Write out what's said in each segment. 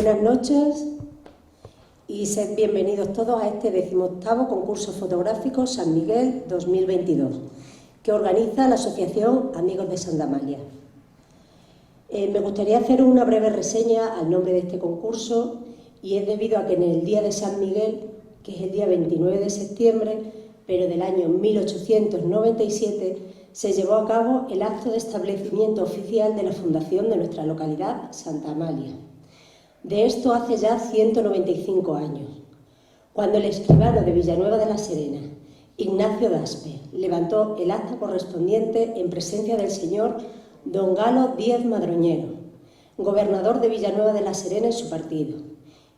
Buenas noches y sed bienvenidos todos a este 18º concurso fotográfico San Miguel 2022 que organiza la Asociación Amigos de Santa Amalia. Me gustaría hacer una breve reseña al nombre de este concurso y es debido a que en el día de San Miguel, que es el día 29 de septiembre, pero del año 1897, se llevó a cabo el acto de establecimiento oficial de la fundación de nuestra localidad, Santa Amalia. De esto hace ya 195 años, cuando el escribano de Villanueva de la Serena, Ignacio d'Aspe, levantó el acta correspondiente en presencia del señor don Galo Díez Madroñero, gobernador de Villanueva de la Serena y su partido,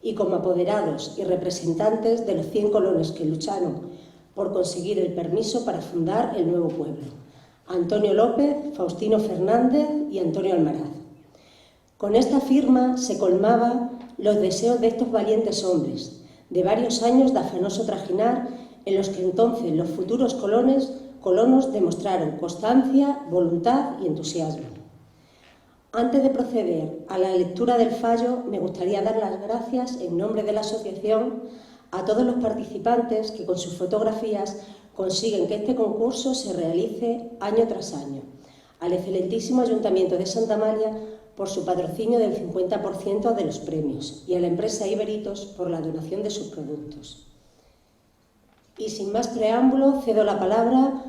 y como apoderados y representantes de los 100 colonos que lucharon por conseguir el permiso para fundar el nuevo pueblo: Antonio López, Faustino Fernández y Antonio Almaraz. Con esta firma se colmaban los deseos de estos valientes hombres, de varios años de afanoso trajinar, en los que entonces los futuros colonos demostraron constancia, voluntad y entusiasmo. Antes de proceder a la lectura del fallo, me gustaría dar las gracias en nombre de la asociación a todos los participantes que con sus fotografías consiguen que este concurso se realice año tras año, al excelentísimo Ayuntamiento de Santa Amalia por su patrocinio del 50% de los premios y a la empresa Iberitos por la donación de sus productos. Y sin más preámbulo, cedo la palabra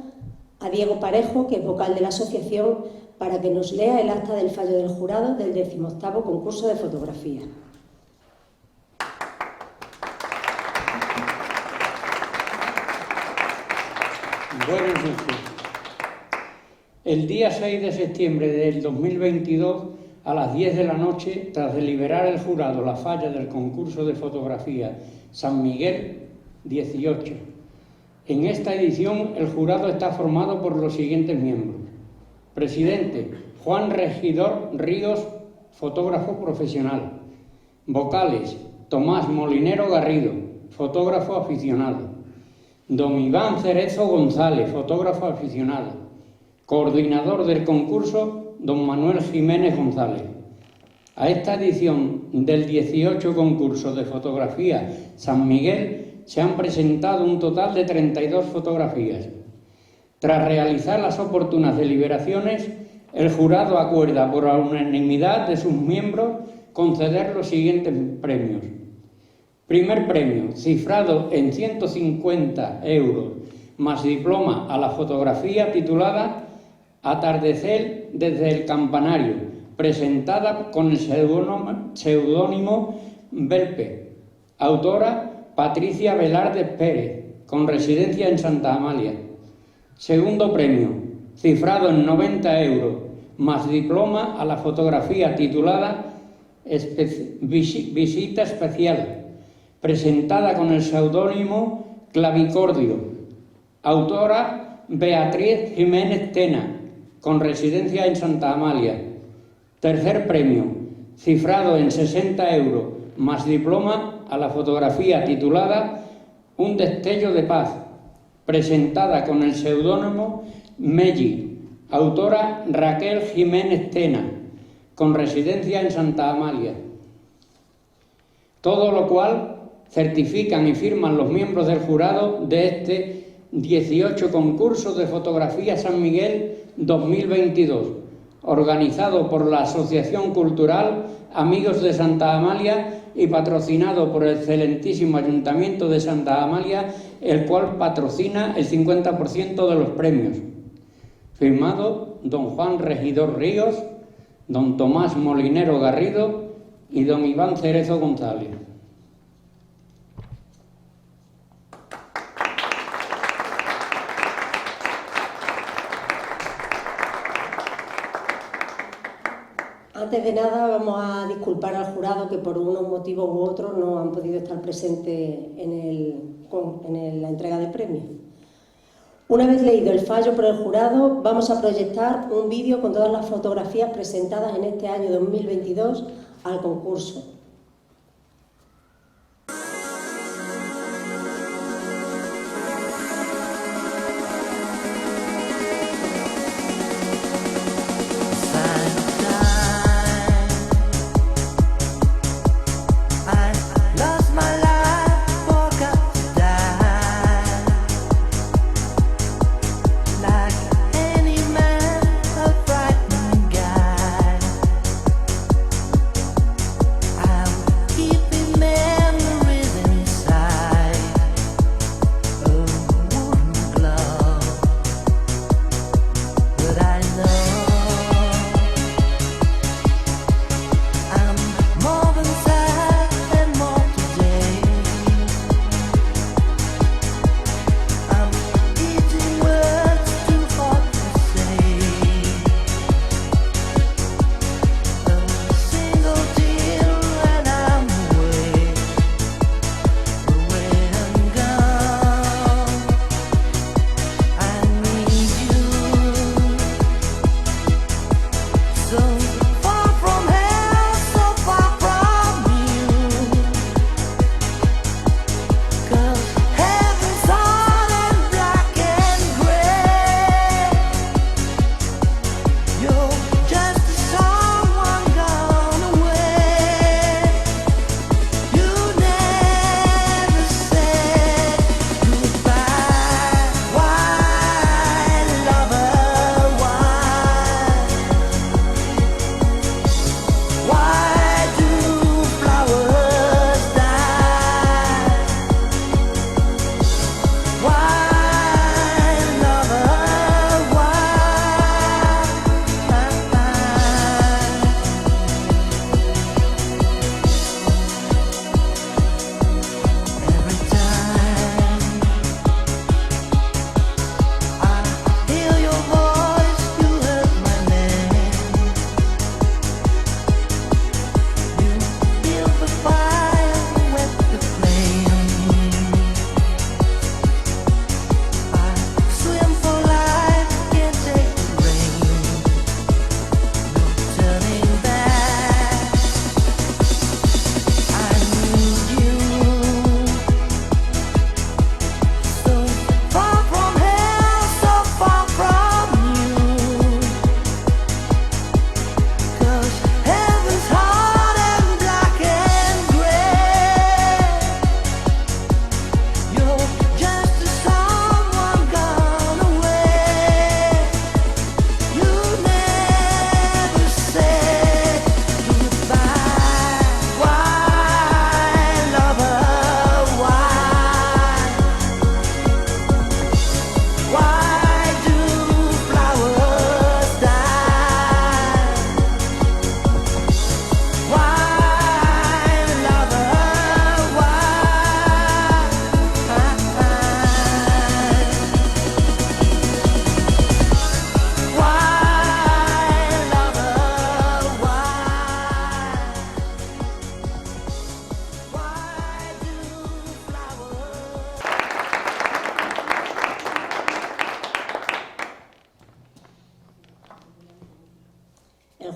a Diego Parejo, que es vocal de la asociación, para que nos lea el acta del fallo del jurado del 18º concurso de fotografía. Buenas noches. El día 6 de septiembre del 2022, a las 10 de la noche, tras deliberar el jurado la falla del concurso de fotografía San Miguel 18. En esta edición, el jurado está formado por los siguientes miembros: presidente, Juan Regidor Ríos, fotógrafo profesional; vocales, Tomás Molinero Garrido, fotógrafo aficionado; don Iván Cerezo González, fotógrafo aficionado; coordinador del concurso, don Manuel Jiménez González. A esta edición del 18 concurso de fotografía San Miguel se han presentado un total de 32 fotografías. Tras realizar las oportunas deliberaciones, el jurado acuerda por unanimidad de sus miembros conceder los siguientes premios. Primer premio, cifrado en 150 euros, más diploma a la fotografía titulada Atardecer desde el campanario, presentada con el seudónimo Belpe. Autora Patricia Velarde Pérez, con residencia en Santa Amalia. Segundo premio, cifrado en 90 euros, más diploma a la fotografía titulada Visita Especial, presentada con el seudónimo Clavicordio. Autora Beatriz Jiménez Tena, con residencia en Santa Amalia. Tercer premio, cifrado en 60 euros, más diploma a la fotografía titulada Un destello de paz, presentada con el seudónimo Melli. Autora Raquel Jiménez Tena, con residencia en Santa Amalia. Todo lo cual certifican y firman los miembros del jurado de este 18 concurso de fotografía San Miguel 2022, organizado por la Asociación Cultural Amigos de Santa Amalia y patrocinado por el excelentísimo Ayuntamiento de Santa Amalia, el cual patrocina el 50% de los premios. Firmado don Juan Regidor Ríos, don Tomás Molinero Garrido y don Iván Cerezo González. Antes de nada, vamos a disculpar al jurado que por unos motivos u otros no han podido estar presentes en la entrega de premios. Una vez leído el fallo por el jurado, vamos a proyectar un vídeo con todas las fotografías presentadas en este año 2022 al concurso.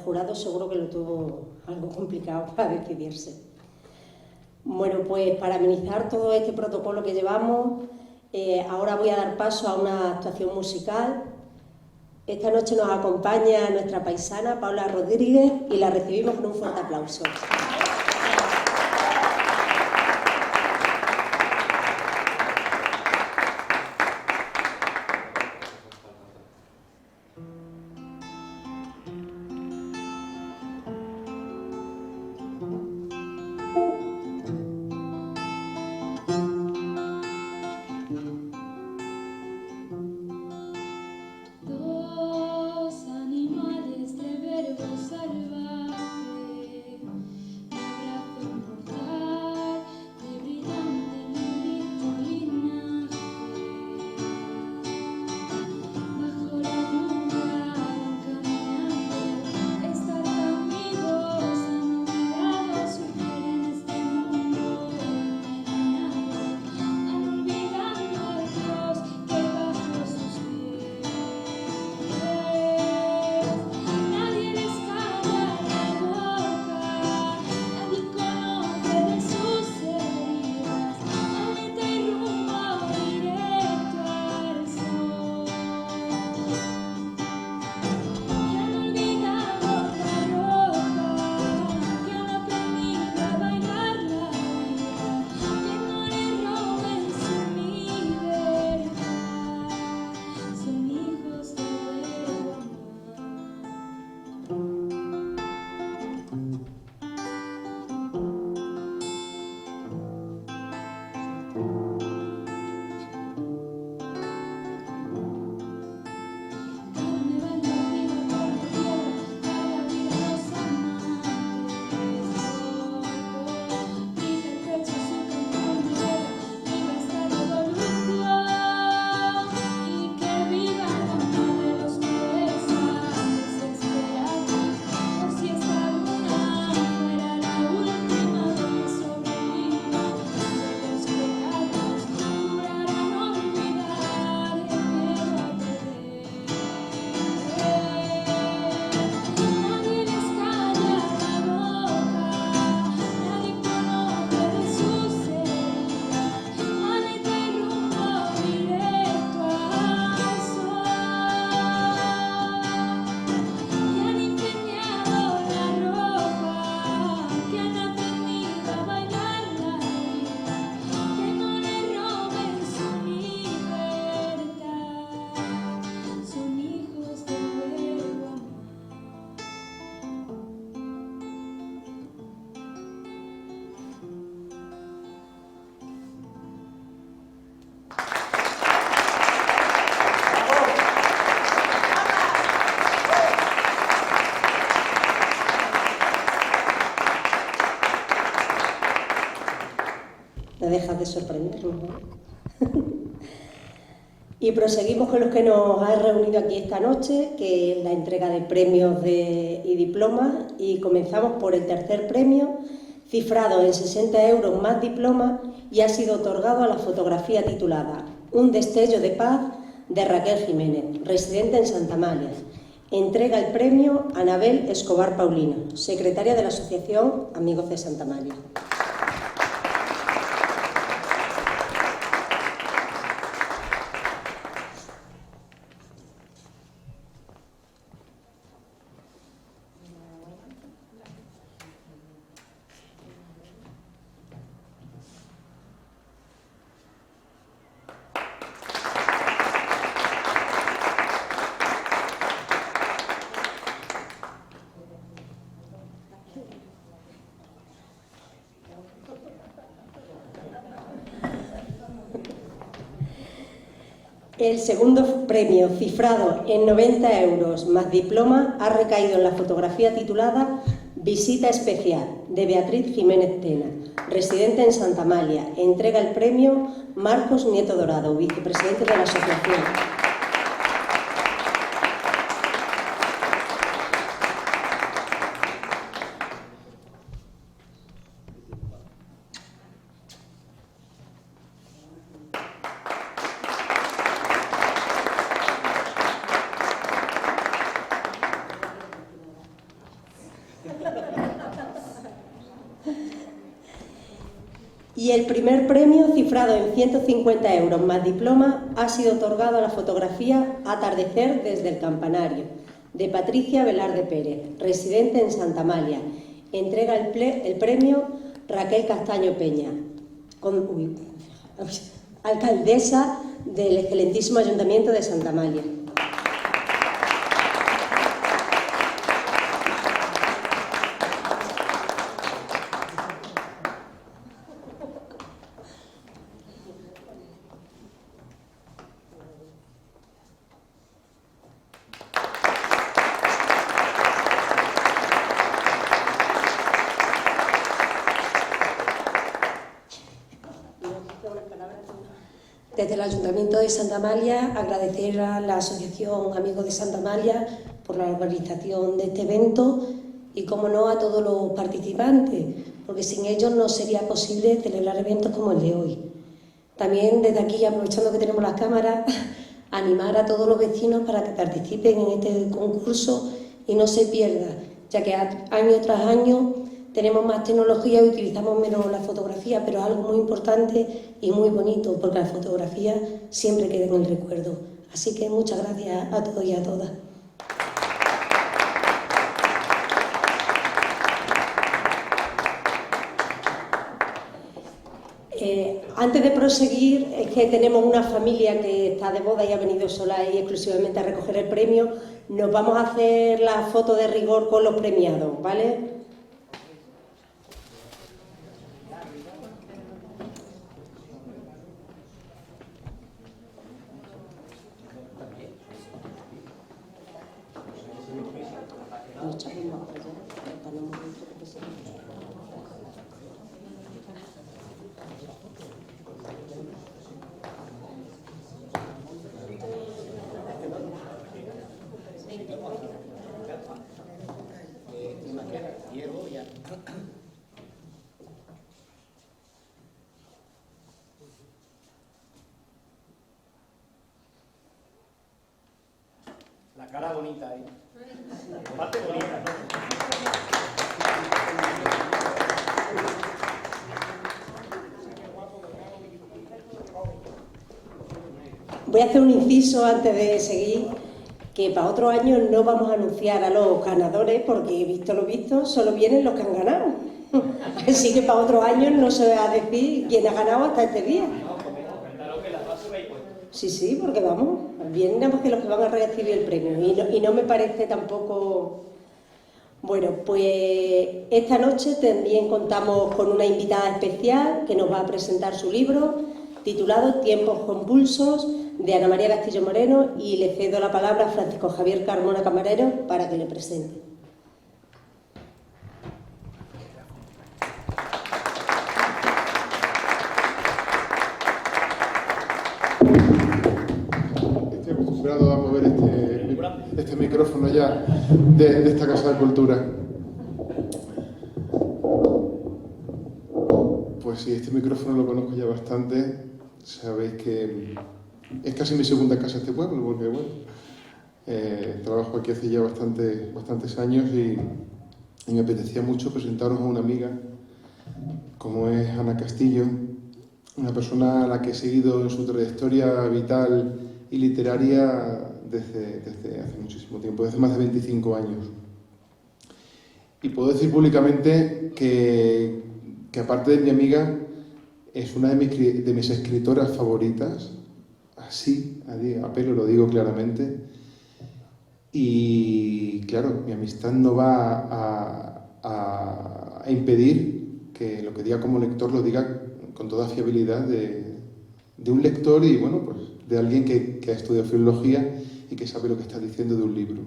jurado seguro que lo tuvo algo complicado para decidirse. Bueno, pues para amenizar todo este protocolo que llevamos, ahora voy a dar paso a una actuación musical. Esta noche nos acompaña nuestra paisana Paula Rodríguez y la recibimos con un fuerte aplauso. No dejas de sorprendernos, ¿no? Y proseguimos con los que nos ha reunido aquí esta noche, que es la entrega de premios y diplomas, y comenzamos por el tercer premio, cifrado en 60 euros más diploma, y ha sido otorgado a la fotografía titulada Un destello de paz, de Raquel Jiménez, residente en Santa Amalia. Entrega el premio a Anabel Escobar Paulino, secretaria de la Asociación Amigos de Santa Amalia. El segundo premio, cifrado en 90 euros más diploma, ha recaído en la fotografía titulada Visita especial, de Beatriz Jiménez Tena, residente en Santa Amalia. Entrega el premio Marcos Nieto Dorado, vicepresidente de la asociación. Y el primer premio, cifrado en 150 € más diploma, ha sido otorgado a la fotografía Atardecer desde el Campanario, de Patricia Velarde Pérez, residente en Santa Amalia. Entrega el premio Raquel Castaño Peña, alcaldesa del excelentísimo Ayuntamiento de Santa Amalia. Desde el Ayuntamiento de Santa Amalia, agradecer a la Asociación Amigos de Santa Amalia por la organización de este evento y, como no, a todos los participantes, porque sin ellos no sería posible celebrar eventos como el de hoy. También desde aquí, aprovechando que tenemos las cámaras, animar a todos los vecinos para que participen en este concurso y no se pierda, ya que año tras año tenemos más tecnología y utilizamos menos la fotografía, pero es algo muy importante y muy bonito, porque la fotografía siempre queda en el recuerdo. Así que muchas gracias a todos y a todas. Antes de proseguir, es que tenemos una familia que está de boda y ha venido sola y exclusivamente a recoger el premio. Nos vamos a hacer la foto de rigor con los premiados, ¿vale? La cara bonita ahí. Parte bonita, ¿no? Voy a hacer un inciso antes de seguir, que para otro año no vamos a anunciar a los ganadores, porque visto lo visto, solo vienen los que han ganado. Así que para otro año no se va a decir quién ha ganado hasta este día. Sí, sí, porque vamos, vienen nada más que los que van a recibir el premio y no me parece tampoco... Bueno, pues esta noche también contamos con una invitada especial que nos va a presentar su libro titulado Tiempos convulsos, de Ana María Castillo Moreno, y le cedo la palabra a Francisco Javier Carmona Camarero para que le presente. Estoy acostumbrado a mover este micrófono ya de esta Casa de Cultura. Pues sí, este micrófono lo conozco ya bastante. Sabéis que es casi mi segunda casa este pueblo, porque bueno, trabajo aquí hace ya bastantes años y me apetecía mucho presentaros a una amiga como es Ana Castillo, una persona a la que he seguido en su trayectoria vital y literaria desde hace muchísimo tiempo, desde más de 25 años. Y puedo decir públicamente que aparte de mi amiga, es una de mis escritoras favoritas, así, a pelo lo digo claramente. Y claro, mi amistad no va a impedir que lo que diga como lector lo diga con toda fiabilidad de un lector y bueno, pues de alguien que ha estudiado filología y que sabe lo que está diciendo de un libro.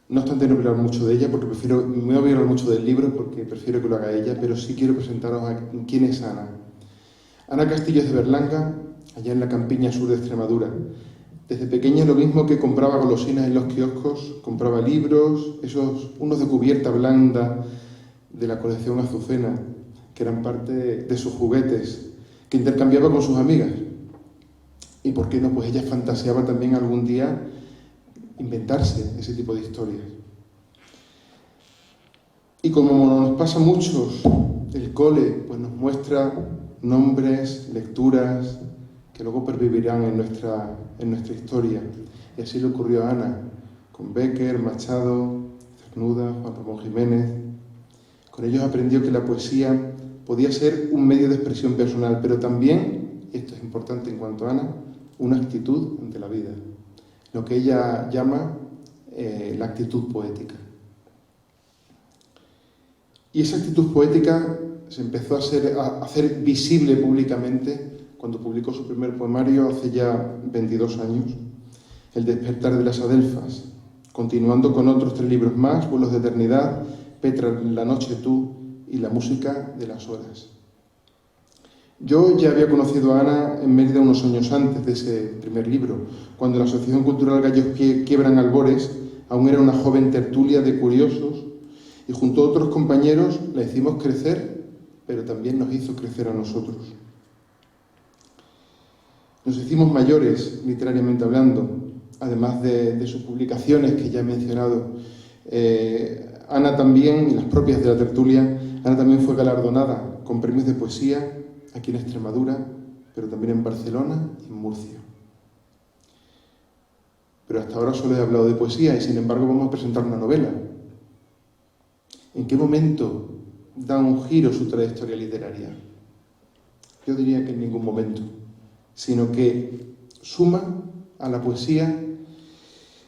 No obstante, no voy a hablar mucho de ella, porque me voy a hablar mucho del libro porque prefiero que lo haga ella, pero sí quiero presentaros a quién es Ana. Ana Castillo es de Berlanga, allá en la campiña sur de Extremadura. Desde pequeña, lo mismo que compraba golosinas en los kioscos, compraba libros, unos de cubierta blanda de la colección Azucena, que eran parte de sus juguetes, que intercambiaba con sus amigas. Y por qué no, pues ella fantaseaba también algún día inventarse ese tipo de historias. Y como nos pasa a muchos el cole pues, nos muestra nombres, lecturas que luego pervivirán en nuestra historia. Y así le ocurrió a Ana, con Bécquer, Machado, Cernuda, Juan Ramón Jiménez. Con ellos aprendió que la poesía podía ser un medio de expresión personal, pero también, y esto es importante en cuanto a Ana, una actitud ante la vida, lo que ella llama la actitud poética. Y esa actitud poética se empezó a hacer visible públicamente cuando publicó su primer poemario hace ya 22 años, El despertar de las adelfas, continuando con otros 3 libros más, Vuelos de eternidad, Petra, la noche tú y La música de las horas. Yo ya había conocido a Ana en Mérida unos años antes de ese primer libro, cuando la Asociación Cultural Gallos Quiebran Albores aún era una joven tertulia de curiosos y junto a otros compañeros la hicimos crecer, pero también nos hizo crecer a nosotros. Nos hicimos mayores, literariamente hablando, además de sus publicaciones que ya he mencionado. Ana también, y las propias de la tertulia, Ana también fue galardonada con premios de poesía aquí en Extremadura, pero también en Barcelona y en Murcia. Pero hasta ahora solo he hablado de poesía y sin embargo vamos a presentar una novela. ¿En qué momento da un giro su trayectoria literaria? Yo diría que en ningún momento, sino que suma a la poesía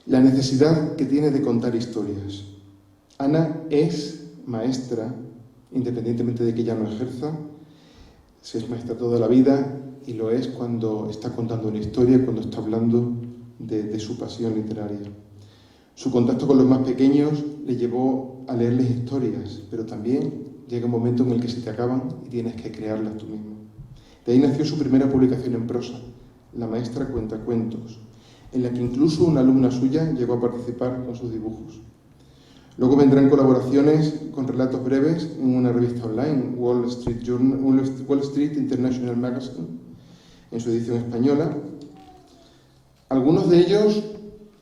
la necesidad que tiene de contar historias. Ana es maestra, independientemente de que ella no ejerza, se es maestra toda la vida y lo es cuando está contando una historia, cuando está hablando de su pasión literaria. Su contacto con los más pequeños le llevó a leerles historias, pero también llega un momento en el que se te acaban y tienes que crearlas tú mismo. De ahí nació su primera publicación en prosa, La maestra cuenta cuentos, en la que incluso una alumna suya llegó a participar con sus dibujos. Luego vendrán colaboraciones con relatos breves en una revista online, Wall Street International Magazine, en su edición española. Algunos de ellos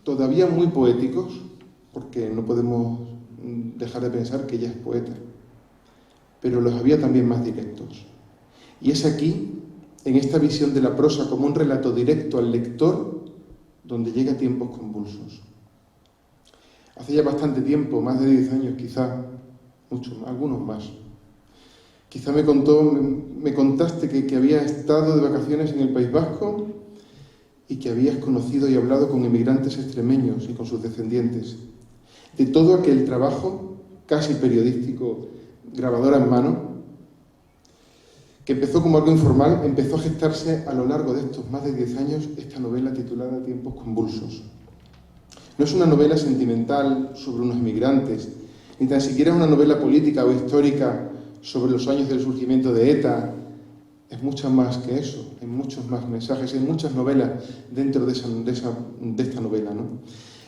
todavía muy poéticos, porque no podemos dejar de pensar que ella es poeta, pero los había también más directos. Y es aquí, en esta visión de la prosa como un relato directo al lector, donde llega a tiempos convulsos. Hace ya bastante tiempo, más de 10 años quizá, muchos, algunos más. Quizá me contaste que había estado de vacaciones en el País Vasco y que habías conocido y hablado con emigrantes extremeños y con sus descendientes. De todo aquel trabajo, casi periodístico, grabadora en mano, que empezó como algo informal, empezó a gestarse a lo largo de estos más de 10 años esta novela titulada Tiempos convulsos. No es una novela sentimental sobre unos emigrantes, ni tan siquiera es una novela política o histórica sobre los años del surgimiento de ETA. Es mucho más que eso, hay muchos más mensajes, hay muchas novelas dentro de esta novela, ¿no?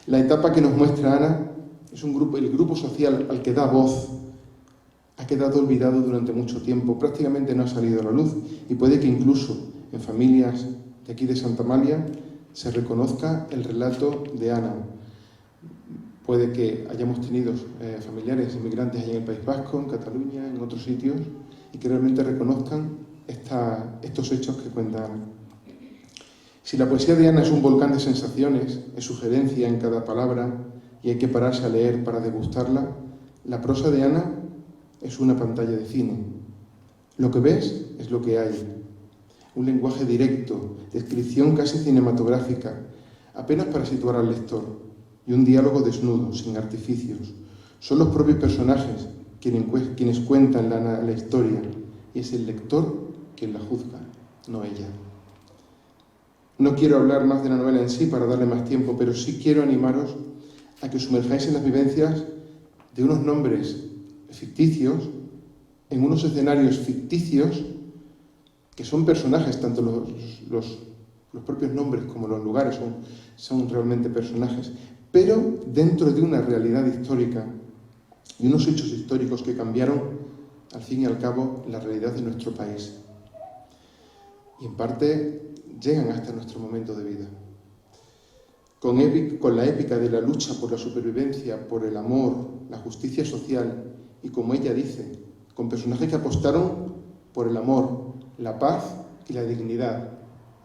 La etapa que nos muestra Ana es el grupo social al que da voz, ha quedado olvidado durante mucho tiempo, prácticamente no ha salido a la luz y puede que incluso en familias de aquí de Santa Amalia se reconozca el relato de Ana. Puede que hayamos tenido familiares inmigrantes allá en el País Vasco, en Cataluña, en otros sitios, y que realmente reconozcan estos hechos que cuenta Ana. Si la poesía de Ana es un volcán de sensaciones, es sugerencia en cada palabra y hay que pararse a leer para degustarla, la prosa de Ana es una pantalla de cine. Lo que ves es lo que hay. Un lenguaje directo, descripción casi cinematográfica, apenas para situar al lector, y un diálogo desnudo, sin artificios. Son los propios personajes quienes cuentan la historia, y es el lector quien la juzga, no ella. No quiero hablar más de la novela en sí para darle más tiempo, pero sí quiero animaros a que os sumerjáis en las vivencias de unos nombres ficticios, en unos escenarios ficticios, que son personajes, tanto los propios nombres como los lugares son realmente personajes, pero dentro de una realidad histórica y unos hechos históricos que cambiaron, al fin y al cabo, la realidad de nuestro país. Y en parte llegan hasta nuestro momento de vida. Con la épica de la lucha por la supervivencia, por el amor, la justicia social y, como ella dice, con personajes que apostaron por el amor, la paz y la dignidad,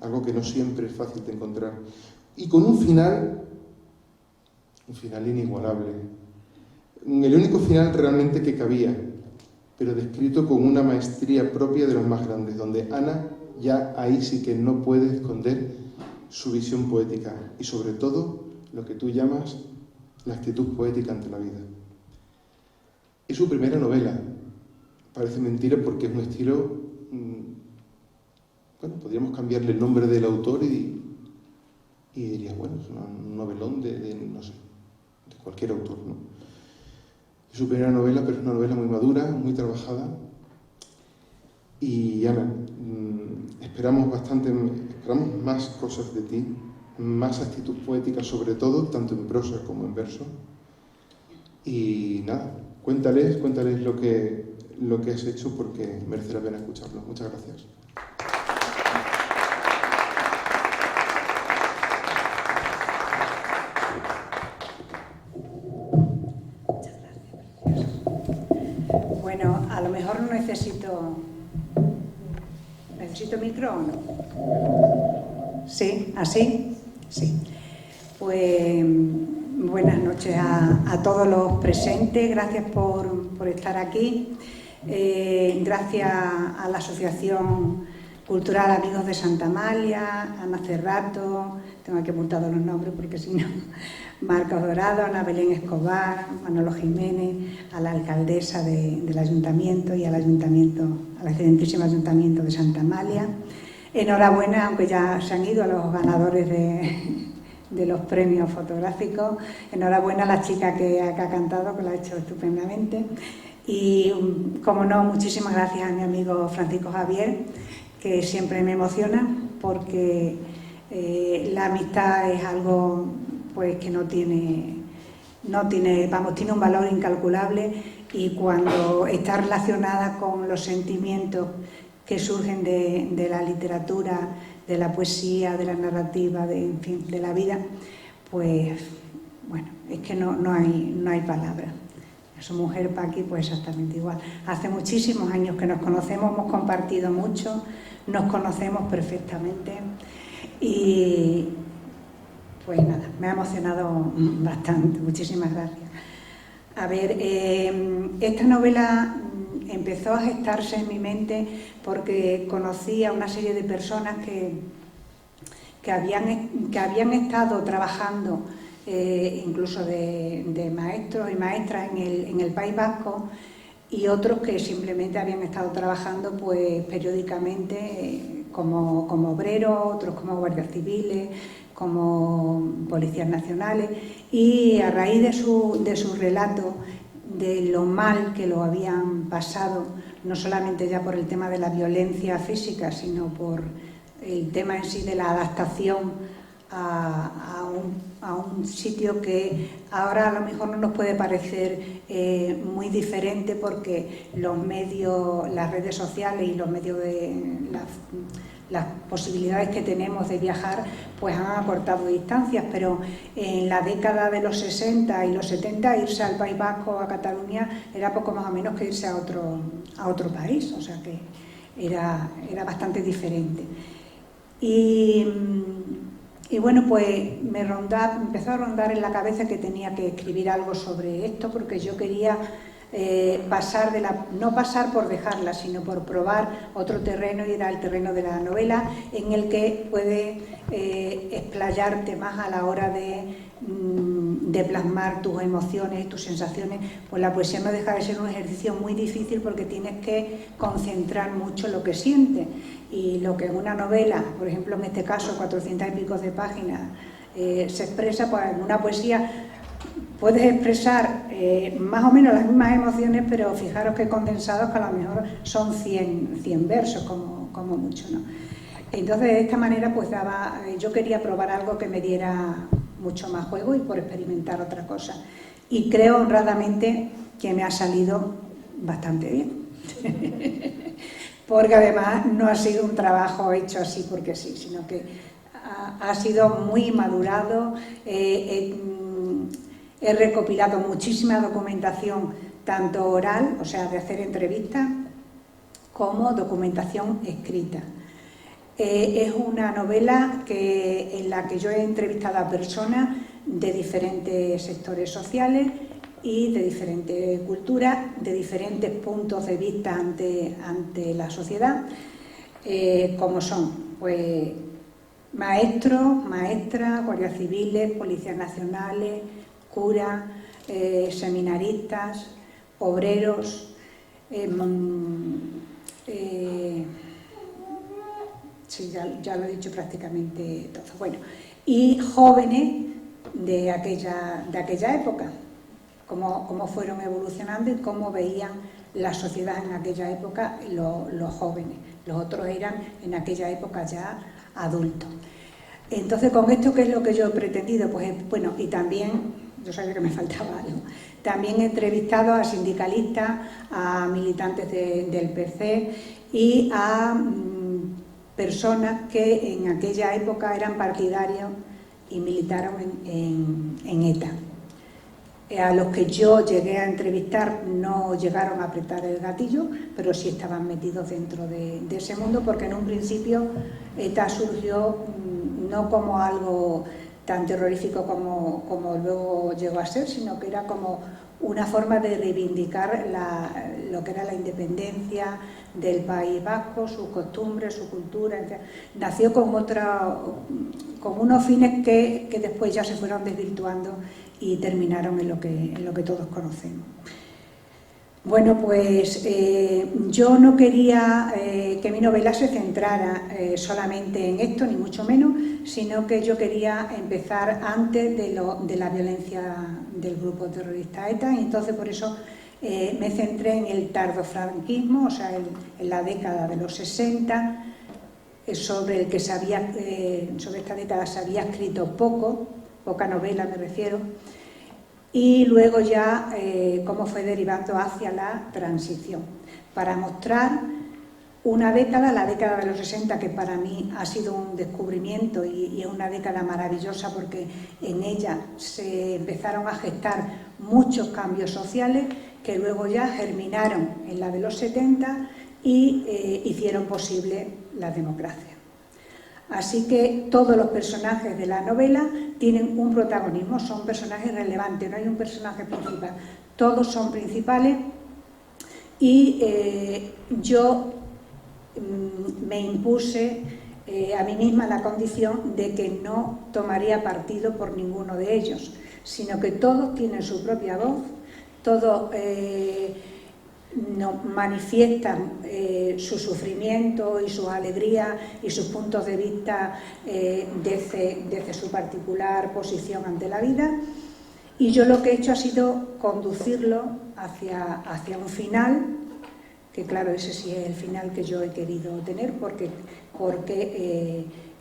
algo que no siempre es fácil de encontrar, y con un final inigualable, el único final realmente que cabía, pero descrito con una maestría propia de los más grandes, donde Ana ya ahí sí que no puede esconder su visión poética y sobre todo lo que tú llamas la actitud poética ante la vida. Es su primera novela. Parece mentira porque es un estilo... Bueno, podríamos cambiarle el nombre del autor y dirías, bueno, es un novelón no sé, de cualquier autor, ¿no? Es su primera novela, pero es una novela muy madura, muy trabajada. Y Ana, esperamos más cosas de ti, más actitud poética sobre todo, tanto en prosa como en verso. Y nada, cuéntales lo que has hecho porque merece la pena escucharlo. Muchas gracias. Bueno, a lo mejor no necesito micro o no. ¿Sí? ¿Así? Sí. Pues buenas noches a todos los presentes. Gracias por estar aquí. Gracias a la Asociación Cultural Amigos de Santa Amalia, Ana Cerrato, tengo aquí apuntados los nombres porque si no, Marcos Dorado, Ana Belén Escobar, Manolo Jiménez, a la alcaldesa del Ayuntamiento y al excelentísimo Ayuntamiento de Santa Amalia. Enhorabuena, aunque ya se han ido a los ganadores de los premios fotográficos. Enhorabuena a la chica que ha cantado, que lo ha hecho estupendamente. Y, como no, muchísimas gracias a mi amigo Francisco Javier, que siempre me emociona porque la amistad es algo pues que tiene un valor incalculable, y cuando está relacionada con los sentimientos que surgen de la literatura, de la poesía, de la narrativa, en fin, de la vida, pues bueno, es que no hay palabras. Su mujer, Paqui, pues exactamente igual. Hace muchísimos años que nos conocemos, hemos compartido mucho, nos conocemos perfectamente y pues nada, me ha emocionado bastante. Muchísimas gracias. A ver, esta novela empezó a gestarse en mi mente porque conocí a una serie de personas que habían estado trabajando, incluso de maestros y maestras en el País Vasco, y otros que simplemente habían estado trabajando pues periódicamente como obreros, otros como guardias civiles, como policías nacionales, y a raíz de su relato de lo mal que lo habían pasado, no solamente ya por el tema de la violencia física, sino por el tema en sí de la adaptación a un sitio que ahora a lo mejor no nos puede parecer muy diferente, porque los medios, las redes sociales y los medios de las posibilidades que tenemos de viajar pues han acortado distancias, pero en la década de los 60 y los 70 irse al País Vasco, a Cataluña, era poco más o menos que irse a otro país, o sea que era bastante diferente. Y bueno, pues me empezó a rondar en la cabeza que tenía que escribir algo sobre esto, porque yo quería no pasar por dejarla, sino por probar otro terreno, y era el terreno de la novela, en el que puedes explayarte más a la hora de plasmar tus emociones y tus sensaciones. Pues la poesía no deja de ser un ejercicio muy difícil, porque tienes que concentrar mucho lo que sientes, y lo que en una novela, por ejemplo en este caso 400 y pico de páginas, se expresa, pues en una poesía puedes expresar más o menos las mismas emociones, pero fijaros que condensados, que a lo mejor son 100 versos como mucho, ¿no? Entonces, de esta manera, pues yo quería probar algo que me diera mucho más juego y por experimentar otra cosa. Y creo honradamente que me ha salido bastante bien. Porque además no ha sido un trabajo hecho así porque sí, sino que ha sido muy madurado. He recopilado muchísima documentación tanto oral, o sea, de hacer entrevistas, como documentación escrita. Es una novela en la que yo he entrevistado a personas de diferentes sectores sociales y de diferentes culturas, de diferentes puntos de vista ante la sociedad, como son pues, maestros, maestras, guardias civiles, policías nacionales, curas, seminaristas, obreros, sí, ya lo he dicho prácticamente todo. Bueno, y jóvenes de aquella época, cómo fueron evolucionando y cómo veían la sociedad en aquella época los jóvenes. Los otros eran en aquella época ya adultos. Entonces, con esto, ¿qué es lo que yo he pretendido? Pues bueno, y también, yo sabía que me faltaba algo, también he entrevistado a sindicalistas, a militantes del PC y a personas que en aquella época eran partidarios y militaron en ETA. A los que yo llegué a entrevistar no llegaron a apretar el gatillo, pero sí estaban metidos dentro de ese mundo, porque en un principio ETA surgió no como algo tan terrorífico como luego llegó a ser, sino que era como una forma de reivindicar lo que era la independencia del País Vasco, sus costumbres, su cultura, etc. Nació con unos fines que después ya se fueron desvirtuando y terminaron en lo que todos conocemos. Bueno, pues yo no quería que mi novela se centrara solamente en esto, ni mucho menos, sino que yo quería empezar antes de la violencia del grupo terrorista ETA, y entonces por eso me centré en el tardofranquismo, o sea, en la década de los 60, sobre esta década se había escrito poca novela me refiero, y luego ya cómo fue derivando hacia la transición, para mostrar una década, la década de los 60, que para mí ha sido un descubrimiento y es una década maravillosa, porque en ella se empezaron a gestar muchos cambios sociales que luego ya germinaron en la de los 70 y hicieron posible la democracia. Así que todos los personajes de la novela tienen un protagonismo, son personajes relevantes, no hay un personaje principal, todos son principales, y yo me impuse a mí misma la condición de que no tomaría partido por ninguno de ellos, sino que todos tienen su propia voz, todos manifiestan su sufrimiento y sus alegrías y sus puntos de vista desde su particular posición ante la vida, y yo lo que he hecho ha sido conducirlo hacia un final, que claro, ese sí es el final que yo he querido tener, porque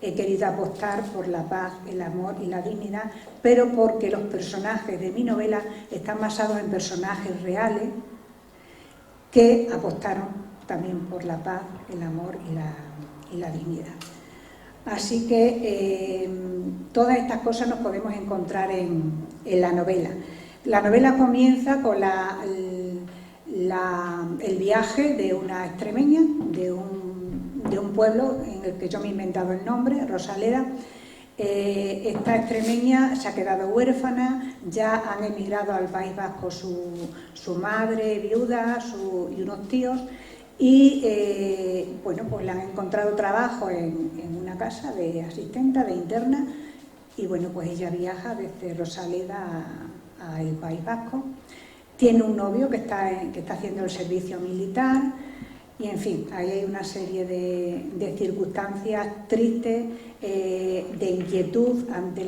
he querido apostar por la paz, el amor y la dignidad, pero porque los personajes de mi novela están basados en personajes reales que apostaron también por la paz, el amor y la dignidad. Así que todas estas cosas nos podemos encontrar en la novela. La novela comienza con el viaje de una extremeña, de un pueblo en el que yo me he inventado el nombre, Rosaleda. Esta extremeña se ha quedado huérfana, ya han emigrado al País Vasco su madre viuda y unos tíos, y bueno, pues le han encontrado trabajo en una casa de asistenta, de interna, y bueno, pues ella viaja desde Rosaleda al País Vasco. Tiene un novio que está haciendo el servicio militar, y en fin, ahí hay una serie de circunstancias tristes, de inquietud ante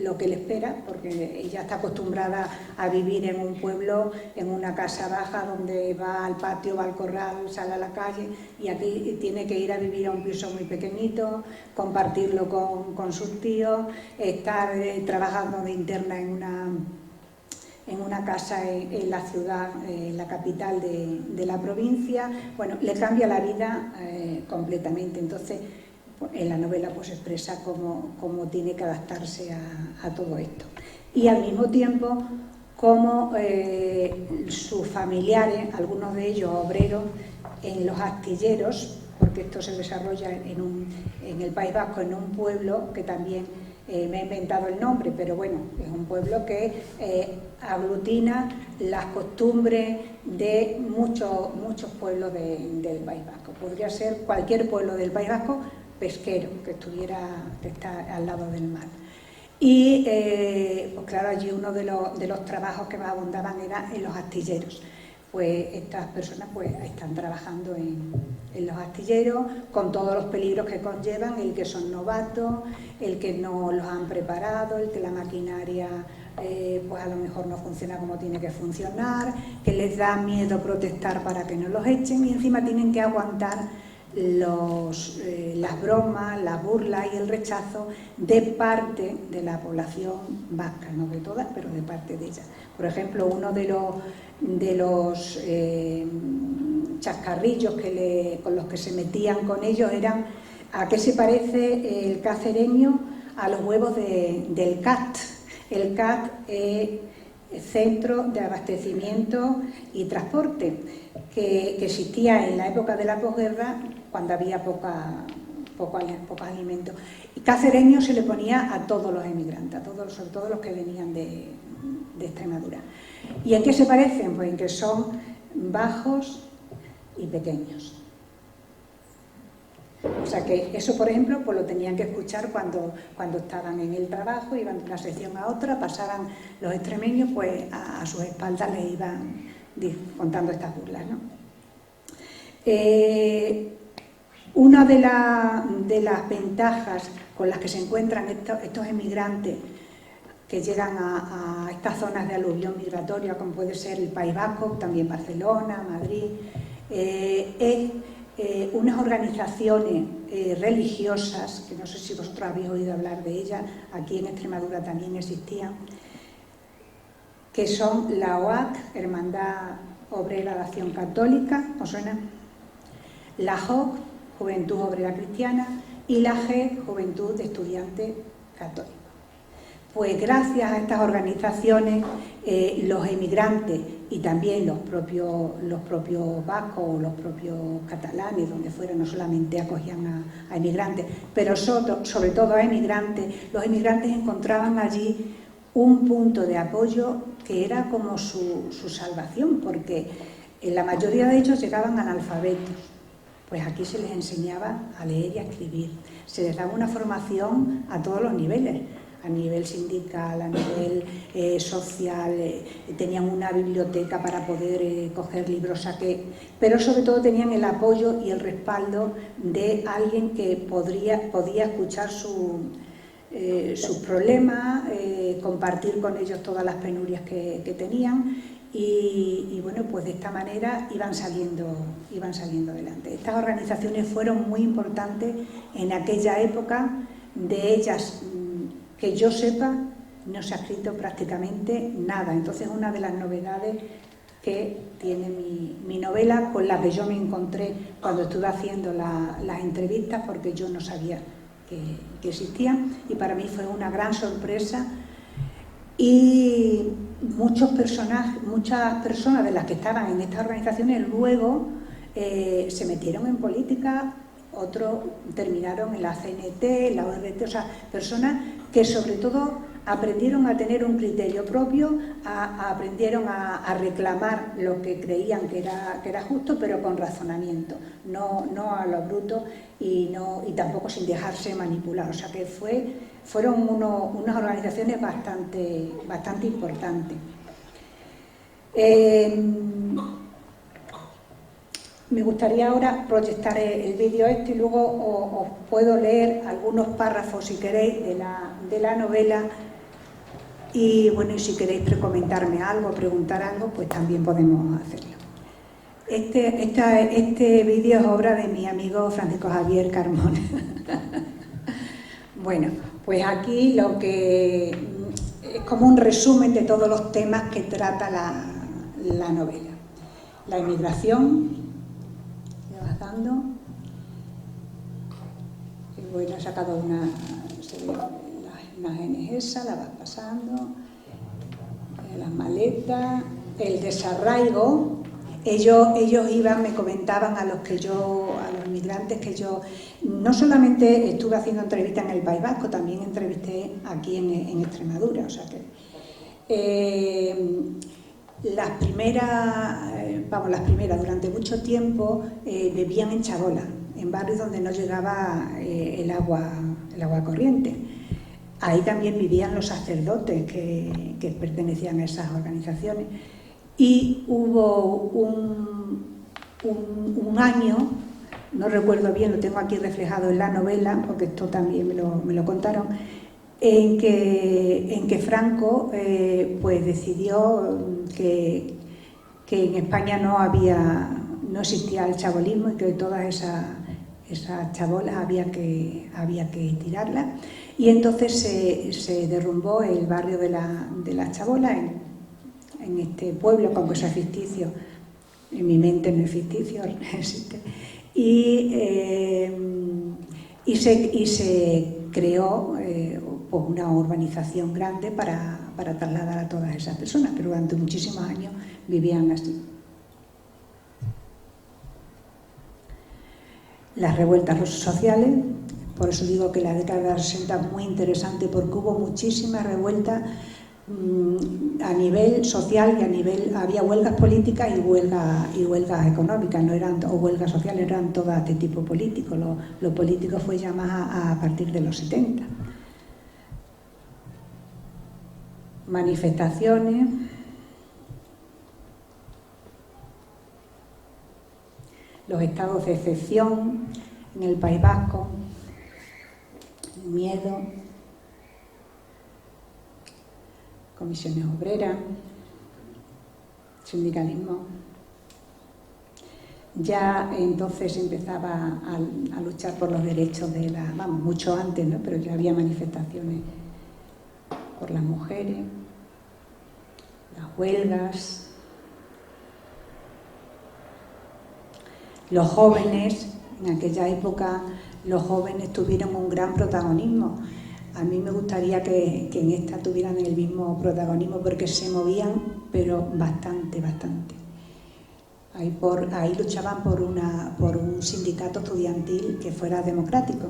lo que le espera, porque ella está acostumbrada a vivir en un pueblo, en una casa baja, donde va al patio, va al corral, sale a la calle, y aquí tiene que ir a vivir a un piso muy pequeñito, compartirlo con sus tíos, estar trabajando de interna en una casa en la ciudad, en la capital de la provincia. Bueno, le cambia la vida completamente. Entonces, en la novela pues expresa cómo tiene que adaptarse a todo esto. Y al mismo tiempo cómo sus familiares, algunos de ellos obreros, en los astilleros, porque esto se desarrolla en el País Vasco, en un pueblo que también me he inventado el nombre, pero bueno, es un pueblo que aglutina las costumbres de muchos pueblos del País Vasco. Podría ser cualquier pueblo del País Vasco pesquero que está al lado del mar. Y pues claro, allí uno de los trabajos que más abundaban era en los astilleros. Pues estas personas pues están trabajando en los astilleros con todos los peligros que conllevan, el que son novatos, el que no los han preparado, el que la maquinaria pues a lo mejor no funciona como tiene que funcionar, que les da miedo protestar para que no los echen y encima tienen que aguantar las bromas, las burlas y el rechazo de parte de la población vasca, no de todas, pero de parte de ellas. Por ejemplo, uno de los chascarrillos con los que se metían con ellos eran ¿a qué se parece el cacereño? A los huevos del CAT. El CAT es Centro de Abastecimiento y Transporte, que existía en la época de la posguerra cuando había poco alimento. Y cacereño se le ponía a todos los emigrantes, sobre todo los que venían de Extremadura. ¿Y en qué se parecen? Pues en que son bajos y pequeños. O sea que eso, por ejemplo, pues lo tenían que escuchar cuando estaban en el trabajo, iban de una sección a otra, pasaban los extremeños, pues a sus espaldas les iban contando estas burlas, ¿no? Una de las ventajas con las que se encuentran estos emigrantes que llegan a estas zonas de aluvión migratoria, como puede ser el País Vasco, también Barcelona, Madrid, es unas organizaciones religiosas, que no sé si vosotros habéis oído hablar de ellas, aquí en Extremadura también existían, que son la OAC, Hermandad Obrera de Acción Católica, ¿os suena? La JOC, Juventud Obrera Cristiana, y la GEC, Juventud de Estudiantes Católicos. Pues gracias a estas organizaciones, los emigrantes y también los propios vascos o los propios catalanes, donde fuera, no solamente acogían a emigrantes, pero sobre todo a emigrantes, los emigrantes encontraban allí un punto de apoyo que era como su salvación, porque la mayoría de ellos llegaban analfabetos. Pues aquí se les enseñaba a leer y a escribir, se les daba una formación a todos los niveles, a nivel sindical, a nivel social, tenían una biblioteca para poder coger libros, pero sobre todo tenían el apoyo y el respaldo de alguien que podía escuchar sus problemas, compartir con ellos todas las penurias que tenían y bueno, pues de esta manera iban saliendo adelante. Estas organizaciones fueron muy importantes en aquella época. De ellas, que yo sepa, no se ha escrito prácticamente nada. Entonces, una de las novedades que tiene mi novela, con la que yo me encontré cuando estuve haciendo las entrevistas, porque yo no sabía que existían, y para mí fue una gran sorpresa. Y muchas personas de las que estaban en estas organizaciones luego se metieron en política, otros terminaron en la CNT, en la ORT, o sea, personas que sobre todo aprendieron a tener un criterio propio, aprendieron a reclamar lo que creían que era justo, pero con razonamiento, no a lo bruto y tampoco sin dejarse manipular. O sea que fueron unas organizaciones bastante importantes. Me gustaría ahora proyectar el vídeo y luego os puedo leer algunos párrafos, si queréis, de la novela. Y bueno, y si queréis precomentarme algo, preguntar algo, pues también podemos hacerlo. Este vídeo es obra de mi amigo Francisco Javier Carmona. Bueno, pues aquí lo que es como un resumen de todos los temas que trata la novela. La inmigración, dando, y bueno, he sacado las imágenes esas, la vas pasando, las maletas, el desarraigo. Ellos iban, me comentaban a los inmigrantes que yo no solamente estuve haciendo entrevistas en el País Vasco, también entrevisté aquí en Extremadura, o sea que las primeras durante mucho tiempo vivían en chabolas, en barrios donde no llegaba el agua corriente. Ahí también vivían los sacerdotes que pertenecían a esas organizaciones. Y hubo un año, no recuerdo bien, lo tengo aquí reflejado en la novela, porque esto también me lo contaron, en que Franco pues decidió que en España no existía el chabolismo y que todas esas chabolas había que tirarlas. Y entonces se derrumbó el barrio de las chabolas en este pueblo, aunque sea ficticio, en mi mente no es ficticio, existe, y se creó pues una urbanización grande para trasladar a todas esas personas, pero durante muchísimos años vivían así. Las revueltas sociales, por eso digo que la década de los 60 es muy interesante, porque hubo muchísimas revueltas a nivel social y había huelgas políticas y huelgas económicas, no eran, o huelgas sociales, eran todas de tipo político. Lo político fue ya más a partir de los 70. Manifestaciones, los estados de excepción en el País Vasco, miedo, comisiones obreras, sindicalismo. Ya entonces empezaba a luchar por los derechos mucho antes, ¿no? Pero ya había manifestaciones por las mujeres, las huelgas, los jóvenes. En aquella época los jóvenes tuvieron un gran protagonismo. A mí me gustaría que en esta tuvieran el mismo protagonismo, porque se movían, pero bastante. Ahí luchaban por un sindicato estudiantil que fuera democrático.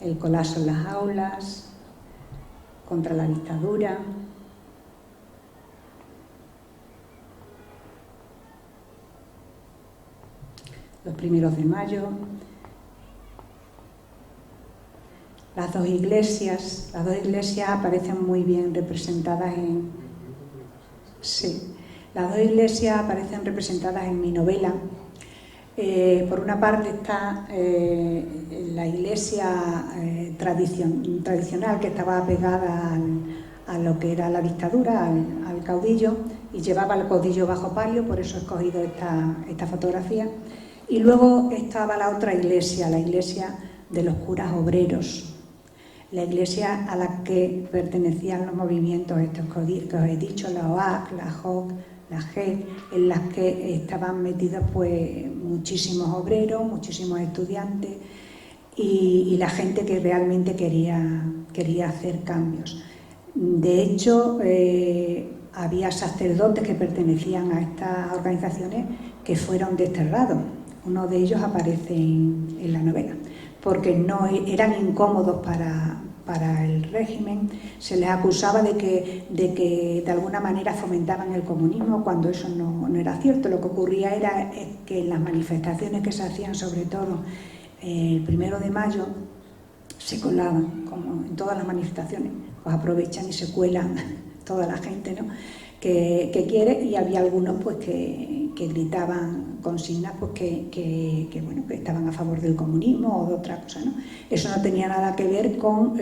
El colapso en las aulas, contra la dictadura. Los primeros de mayo, las dos iglesias aparecen muy bien representadas las dos iglesias aparecen representadas en mi novela. Por una parte está la iglesia tradicional, que estaba pegada a lo que era la dictadura, al caudillo, y llevaba el caudillo bajo palio, por eso he escogido esta fotografía. Y luego estaba la otra iglesia, la iglesia de los curas obreros, la iglesia a la que pertenecían los movimientos estos que os he dicho, la OAC, la JOC, la GED, en las que estaban metidos pues muchísimos obreros, muchísimos estudiantes y la gente que realmente quería hacer cambios. De hecho, había sacerdotes que pertenecían a estas organizaciones que fueron desterrados. Uno de ellos aparece en la novela, porque no eran incómodos para el régimen. Se les acusaba de que de alguna manera fomentaban el comunismo, cuando eso no era cierto. Lo que ocurría era que en las manifestaciones que se hacían, sobre todo el 1 de mayo, se colaban, como en todas las manifestaciones, pues aprovechan y se cuelan toda la gente, ¿no?, que quiere, y había algunos pues que gritaban consignas pues que estaban a favor del comunismo o de otra cosa, ¿no? Eso no tenía nada que ver con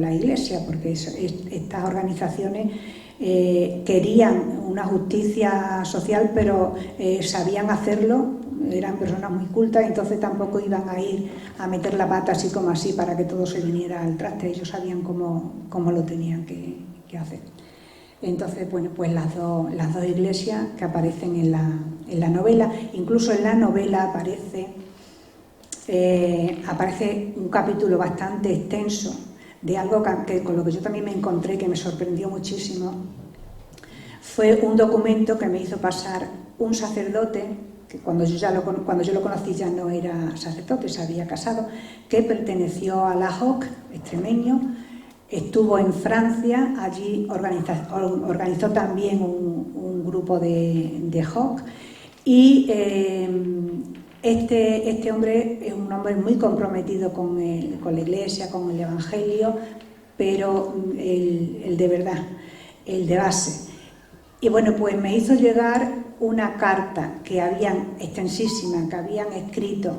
la Iglesia, porque estas organizaciones querían una justicia social, pero sabían hacerlo, eran personas muy cultas, entonces tampoco iban a ir a meter la pata así como así para que todo se viniera al traste. Ellos sabían cómo lo tenían que hacer. Entonces, bueno, pues las dos iglesias que aparecen en la novela. Incluso en la novela aparece aparece un capítulo bastante extenso de algo que con lo que yo también me encontré, que me sorprendió muchísimo. Fue un documento que me hizo pasar un sacerdote, que cuando yo lo conocí ya no era sacerdote, se había casado, que perteneció a la JOC, extremeño, estuvo en Francia, allí organizó también un grupo de JOC, y este hombre es un hombre muy comprometido con la Iglesia, con el Evangelio, pero el de verdad, el de base. Y bueno, pues me hizo llegar una carta extensísima, que habían escrito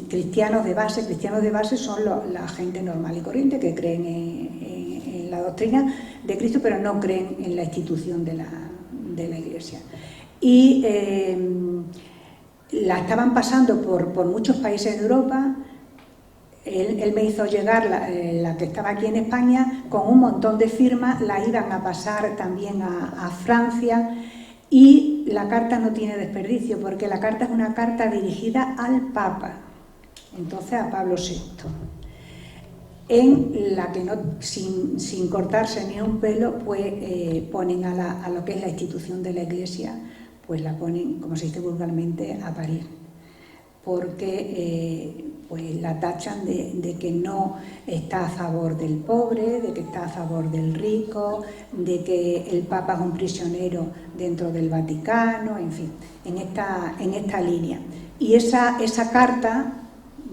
cristianos de base son la gente normal y corriente que creen en la doctrina de Cristo, pero no creen en la institución de la Iglesia. Y la estaban pasando por muchos países de Europa. Él me hizo llegar la que estaba aquí en España con un montón de firmas, la iban a pasar también a Francia, y la carta no tiene desperdicio porque la carta es una carta dirigida al Papa, entonces a Pablo VI, en la que sin cortarse ni un pelo, pues ponen a lo que es la institución de la Iglesia, pues la ponen, como se dice vulgarmente, a parir, porque pues la tachan de que no está a favor del pobre, de que está a favor del rico, de que el Papa es un prisionero dentro del Vaticano, en fin, en esta línea. Y esa carta,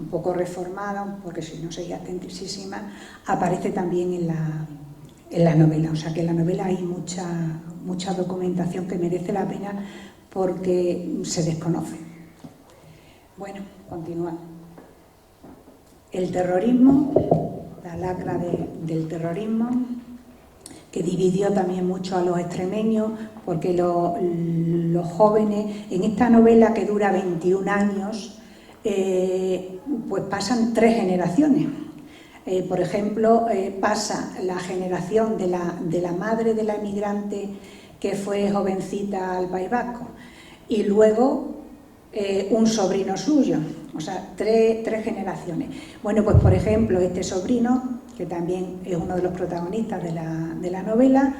un poco reformada, porque si no sería extensísima, aparece también en la novela. O sea que en la novela hay mucha documentación que merece la pena porque se desconoce. Bueno, continuamos. El terrorismo, la lacra del terrorismo, que dividió también mucho a los extremeños, porque los jóvenes, en esta novela que dura 21 años, pues pasan 3 generaciones. Por ejemplo, pasa la generación de la madre de la emigrante que fue jovencita al País Vasco, y luego un sobrino suyo, o sea, 3 generaciones. Bueno, pues por ejemplo, este sobrino, que también es uno de los protagonistas de la novela,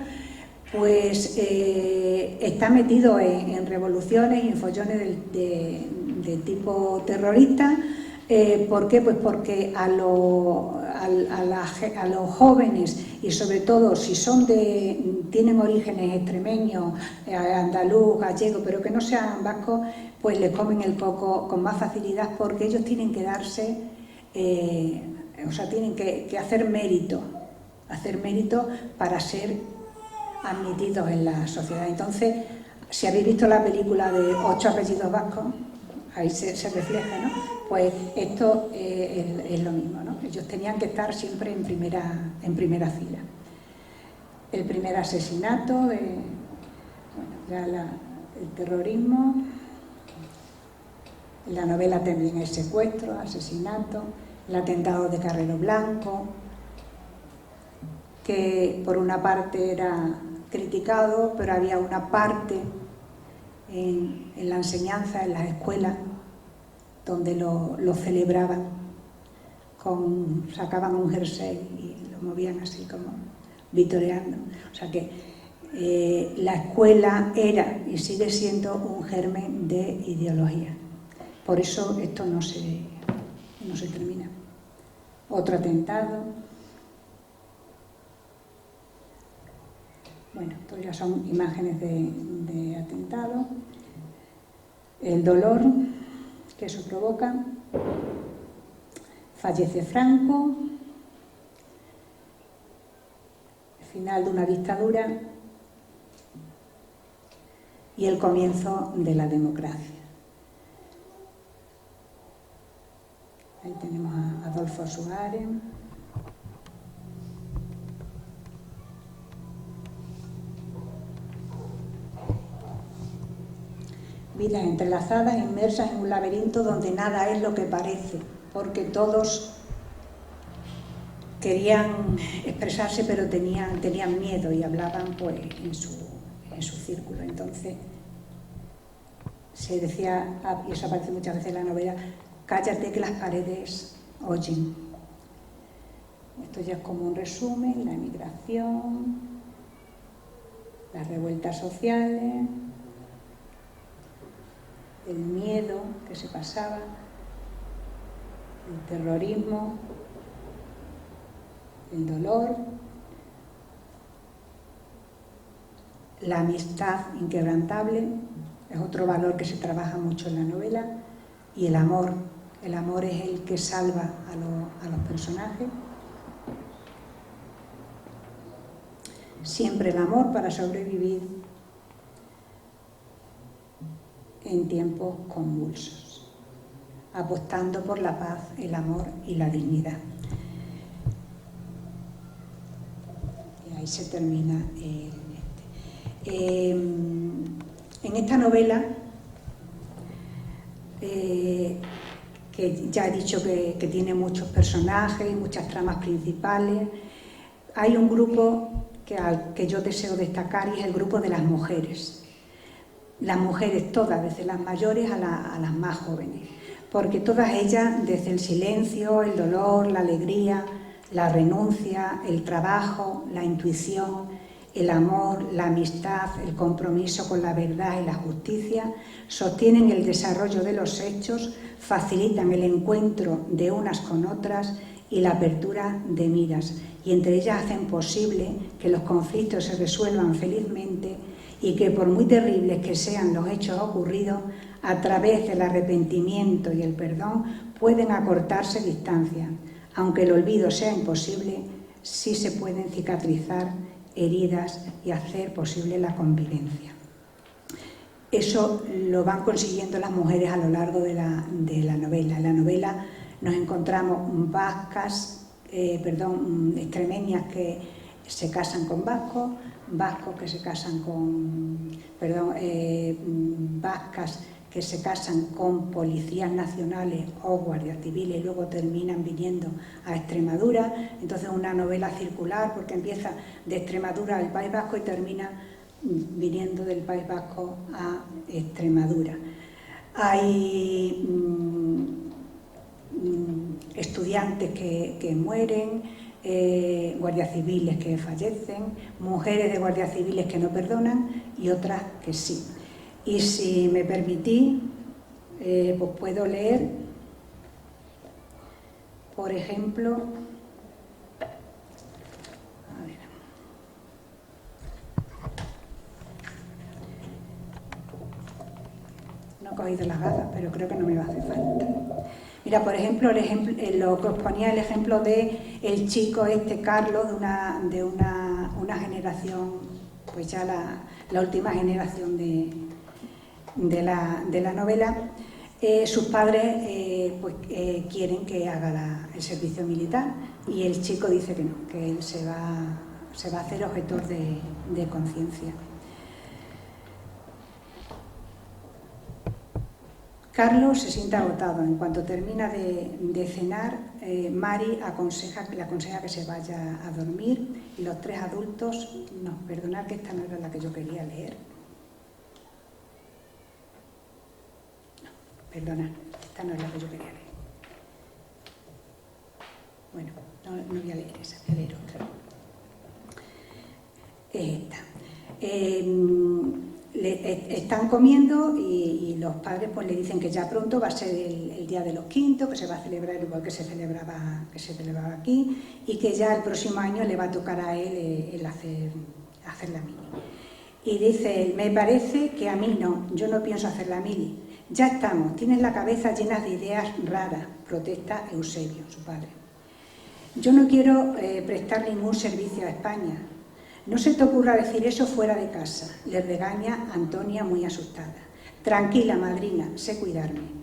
pues está metido en revoluciones y en follones de tipo terrorista. ¿Por qué? Pues porque a los jóvenes, y sobre todo si tienen orígenes extremeños, andaluz, gallego, pero que no sean vascos, pues les comen el coco con más facilidad, porque ellos tienen que darse, tienen que hacer mérito para ser admitidos en la sociedad. Entonces, si habéis visto la película de 8 apellidos vascos, ahí se refleja, ¿no? Pues esto es lo mismo, ¿no? Ellos tenían que estar siempre en primera fila. El primer asesinato, el terrorismo, en la novela también hay secuestro, asesinato, el atentado de Carrero Blanco, que por una parte era criticado, pero había una parte en la enseñanza, en las escuelas, donde lo celebraban, sacaban un jersey y lo movían así como vitoreando. O sea que la escuela era y sigue siendo un germen de ideología. Por eso esto no se termina. Otro atentado. Bueno, esto ya son imágenes de atentado. El dolor que eso provoca. Fallece Franco. El final de una dictadura. Y el comienzo de la democracia. Ahí tenemos a Adolfo Suárez. Vidas entrelazadas, inmersas en un laberinto donde nada es lo que parece, porque todos querían expresarse, pero tenían miedo y hablaban pues en su círculo. Entonces, se decía, y eso aparece muchas veces en la novela, cállate que las paredes oyen. Esto ya es como un resumen: la emigración, las revueltas sociales, el miedo que se pasaba, el terrorismo, el dolor, la amistad inquebrantable, es otro valor que se trabaja mucho en la novela, y el amor. El amor es el que salva a los personajes. Siempre el amor para sobrevivir en tiempos convulsos, apostando por la paz, el amor y la dignidad. Y ahí se termina en esta novela, que ya he dicho que tiene muchos personajes, muchas tramas principales, hay un grupo que yo deseo destacar, y es el grupo de las mujeres. Las mujeres todas, desde las mayores a las más jóvenes, porque todas ellas, desde el silencio, el dolor, la alegría, la renuncia, el trabajo, la intuición, el amor, la amistad, el compromiso con la verdad y la justicia, sostienen el desarrollo de los hechos, facilitan el encuentro de unas con otras y la apertura de miras, y entre ellas hacen posible que los conflictos se resuelvan felizmente y que, por muy terribles que sean los hechos ocurridos, a través del arrepentimiento y el perdón pueden acortarse distancias. Aunque el olvido sea imposible, sí se pueden cicatrizar heridas y hacer posible la convivencia. Eso lo van consiguiendo las mujeres a lo largo de la novela. En la novela nos encontramos extremeñas que se casan con vascos, vascos que se casan con, vascas que se casan con policías nacionales o guardias civiles y luego terminan viniendo a Extremadura. Entonces una novela circular, porque empieza de Extremadura al País Vasco y termina viniendo del País Vasco a Extremadura. Hay estudiantes que mueren, guardias civiles que fallecen, mujeres de guardias civiles que no perdonan y otras que sí. Y si me permitís, pues puedo leer, por ejemplo, a ver, no he cogido las gafas, pero creo que no me va a hacer falta. Mira, por ejemplo, lo que os ponía el ejemplo de el chico Carlos, de una generación, pues ya la última generación de la novela. Sus padres quieren que haga el servicio militar y el chico dice que no, que él se va a hacer objetor de conciencia. Carlos se siente agotado. En cuanto termina de cenar, Mari le aconseja que se vaya a dormir y los tres adultos, no, perdonad que esta no era la que yo quería leer. Perdona, esta no es la que yo quería leer. Bueno, no voy a leer esa, voy a leer otra. Esta. Están comiendo y los padres pues le dicen que ya pronto va a ser el Día de los Quintos, que se va a celebrar igual que se celebraba aquí, y que ya el próximo año le va a tocar a él el hacer la mili. Y dice él: me parece que a mí no, yo no pienso hacer la mili. Ya estamos, tienes la cabeza llena de ideas raras, protesta Eusebio, su padre. Yo no quiero prestar ningún servicio a España. No se te ocurra decir eso fuera de casa, le regaña Antonia muy asustada. Tranquila, madrina, sé cuidarme.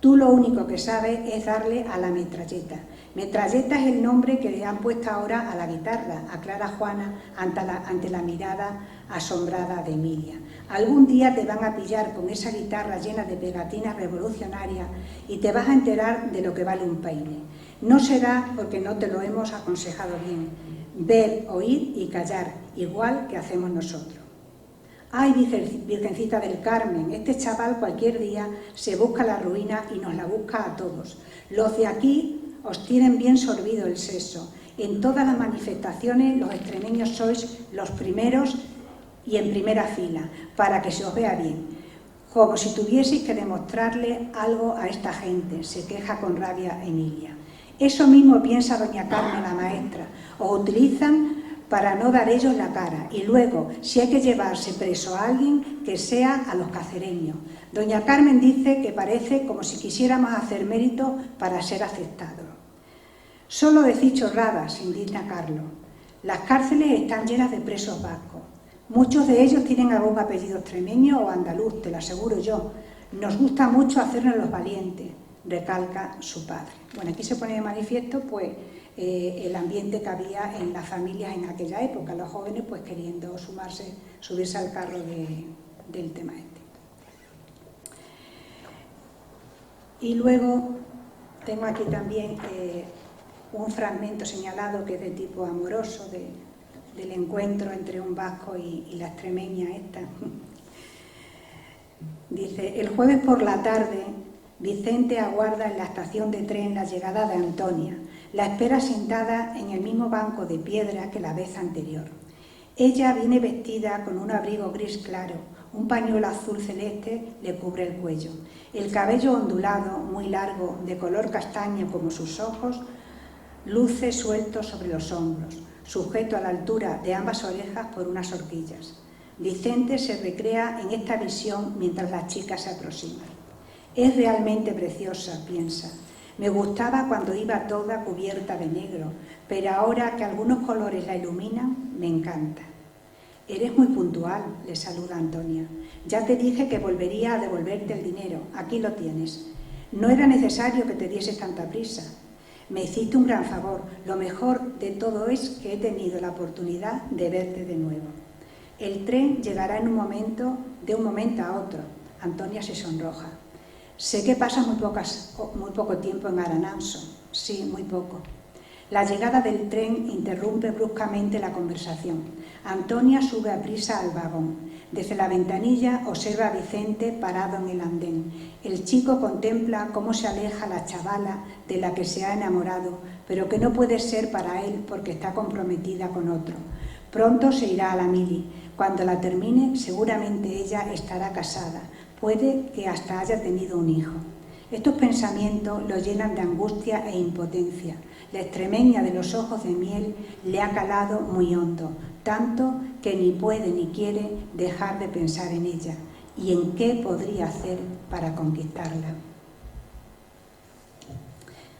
Tú lo único que sabes es darle a la metralleta. Metralleta es el nombre que le han puesto ahora a la guitarra, aclara Juana ante la mirada asombrada de Emilia. Algún día te van a pillar con esa guitarra llena de pegatinas revolucionarias y te vas a enterar de lo que vale un peine. No será porque no te lo hemos aconsejado bien. Ver, oír y callar, igual que hacemos nosotros. Ay, Virgencita del Carmen, este chaval cualquier día se busca la ruina y nos la busca a todos. Los de aquí os tienen bien sorbido el seso. En todas las manifestaciones los extremeños sois los primeros y en primera fila, para que se os vea bien. Como si tuvieseis que demostrarle algo a esta gente, se queja con rabia Emilia. Eso mismo piensa doña Carmen, la maestra. Os utilizan para no dar ellos la cara, y luego, si hay que llevarse preso a alguien, que sea a los cacereños. Doña Carmen dice que parece como si quisiéramos hacer mérito para ser aceptados. Solo decís chorradas, se indigna Carlos. Las cárceles están llenas de presos vascos. Muchos de ellos tienen algún apellido extremeño o andaluz, te lo aseguro yo. Nos gusta mucho hacernos los valientes, recalca su padre. Bueno, aquí se pone de manifiesto, pues, el ambiente que había en las familias en aquella época, los jóvenes pues queriendo subirse al carro del tema este. Y luego tengo aquí también un fragmento señalado que es de tipo amoroso del encuentro entre un vasco y la extremeña esta. Dice, el jueves por la tarde Vicente aguarda en la estación de tren la llegada de Antonia. La espera sentada en el mismo banco de piedra que la vez anterior. Ella viene vestida con un abrigo gris claro, un pañuelo azul celeste le cubre el cuello. El cabello ondulado, muy largo, de color castaño como sus ojos, luce suelto sobre los hombros, sujeto a la altura de ambas orejas por unas horquillas. Vicente se recrea en esta visión mientras las chicas se aproximan. Es realmente preciosa, piensa. Me gustaba cuando iba toda cubierta de negro, pero ahora que algunos colores la iluminan, me encanta. Eres muy puntual, le saluda Antonia. Ya te dije que volvería a devolverte el dinero, aquí lo tienes. No era necesario que te dieses tanta prisa. Me hiciste un gran favor, lo mejor de todo es que he tenido la oportunidad de verte de nuevo. El tren llegará de un momento a otro. Antonia se sonroja. Sé que pasas muy poco tiempo en Arananso. Sí, muy poco. La llegada del tren interrumpe bruscamente la conversación. Antonia sube a prisa al vagón. Desde la ventanilla observa a Vicente parado en el andén. El chico contempla cómo se aleja la chavala de la que se ha enamorado, pero que no puede ser para él porque está comprometida con otro. Pronto se irá a la mili. Cuando la termine, seguramente ella estará casada. Puede que hasta haya tenido un hijo. Estos pensamientos lo llenan de angustia e impotencia. La extremeña de los ojos de miel le ha calado muy hondo, tanto que ni puede ni quiere dejar de pensar en ella y en qué podría hacer para conquistarla.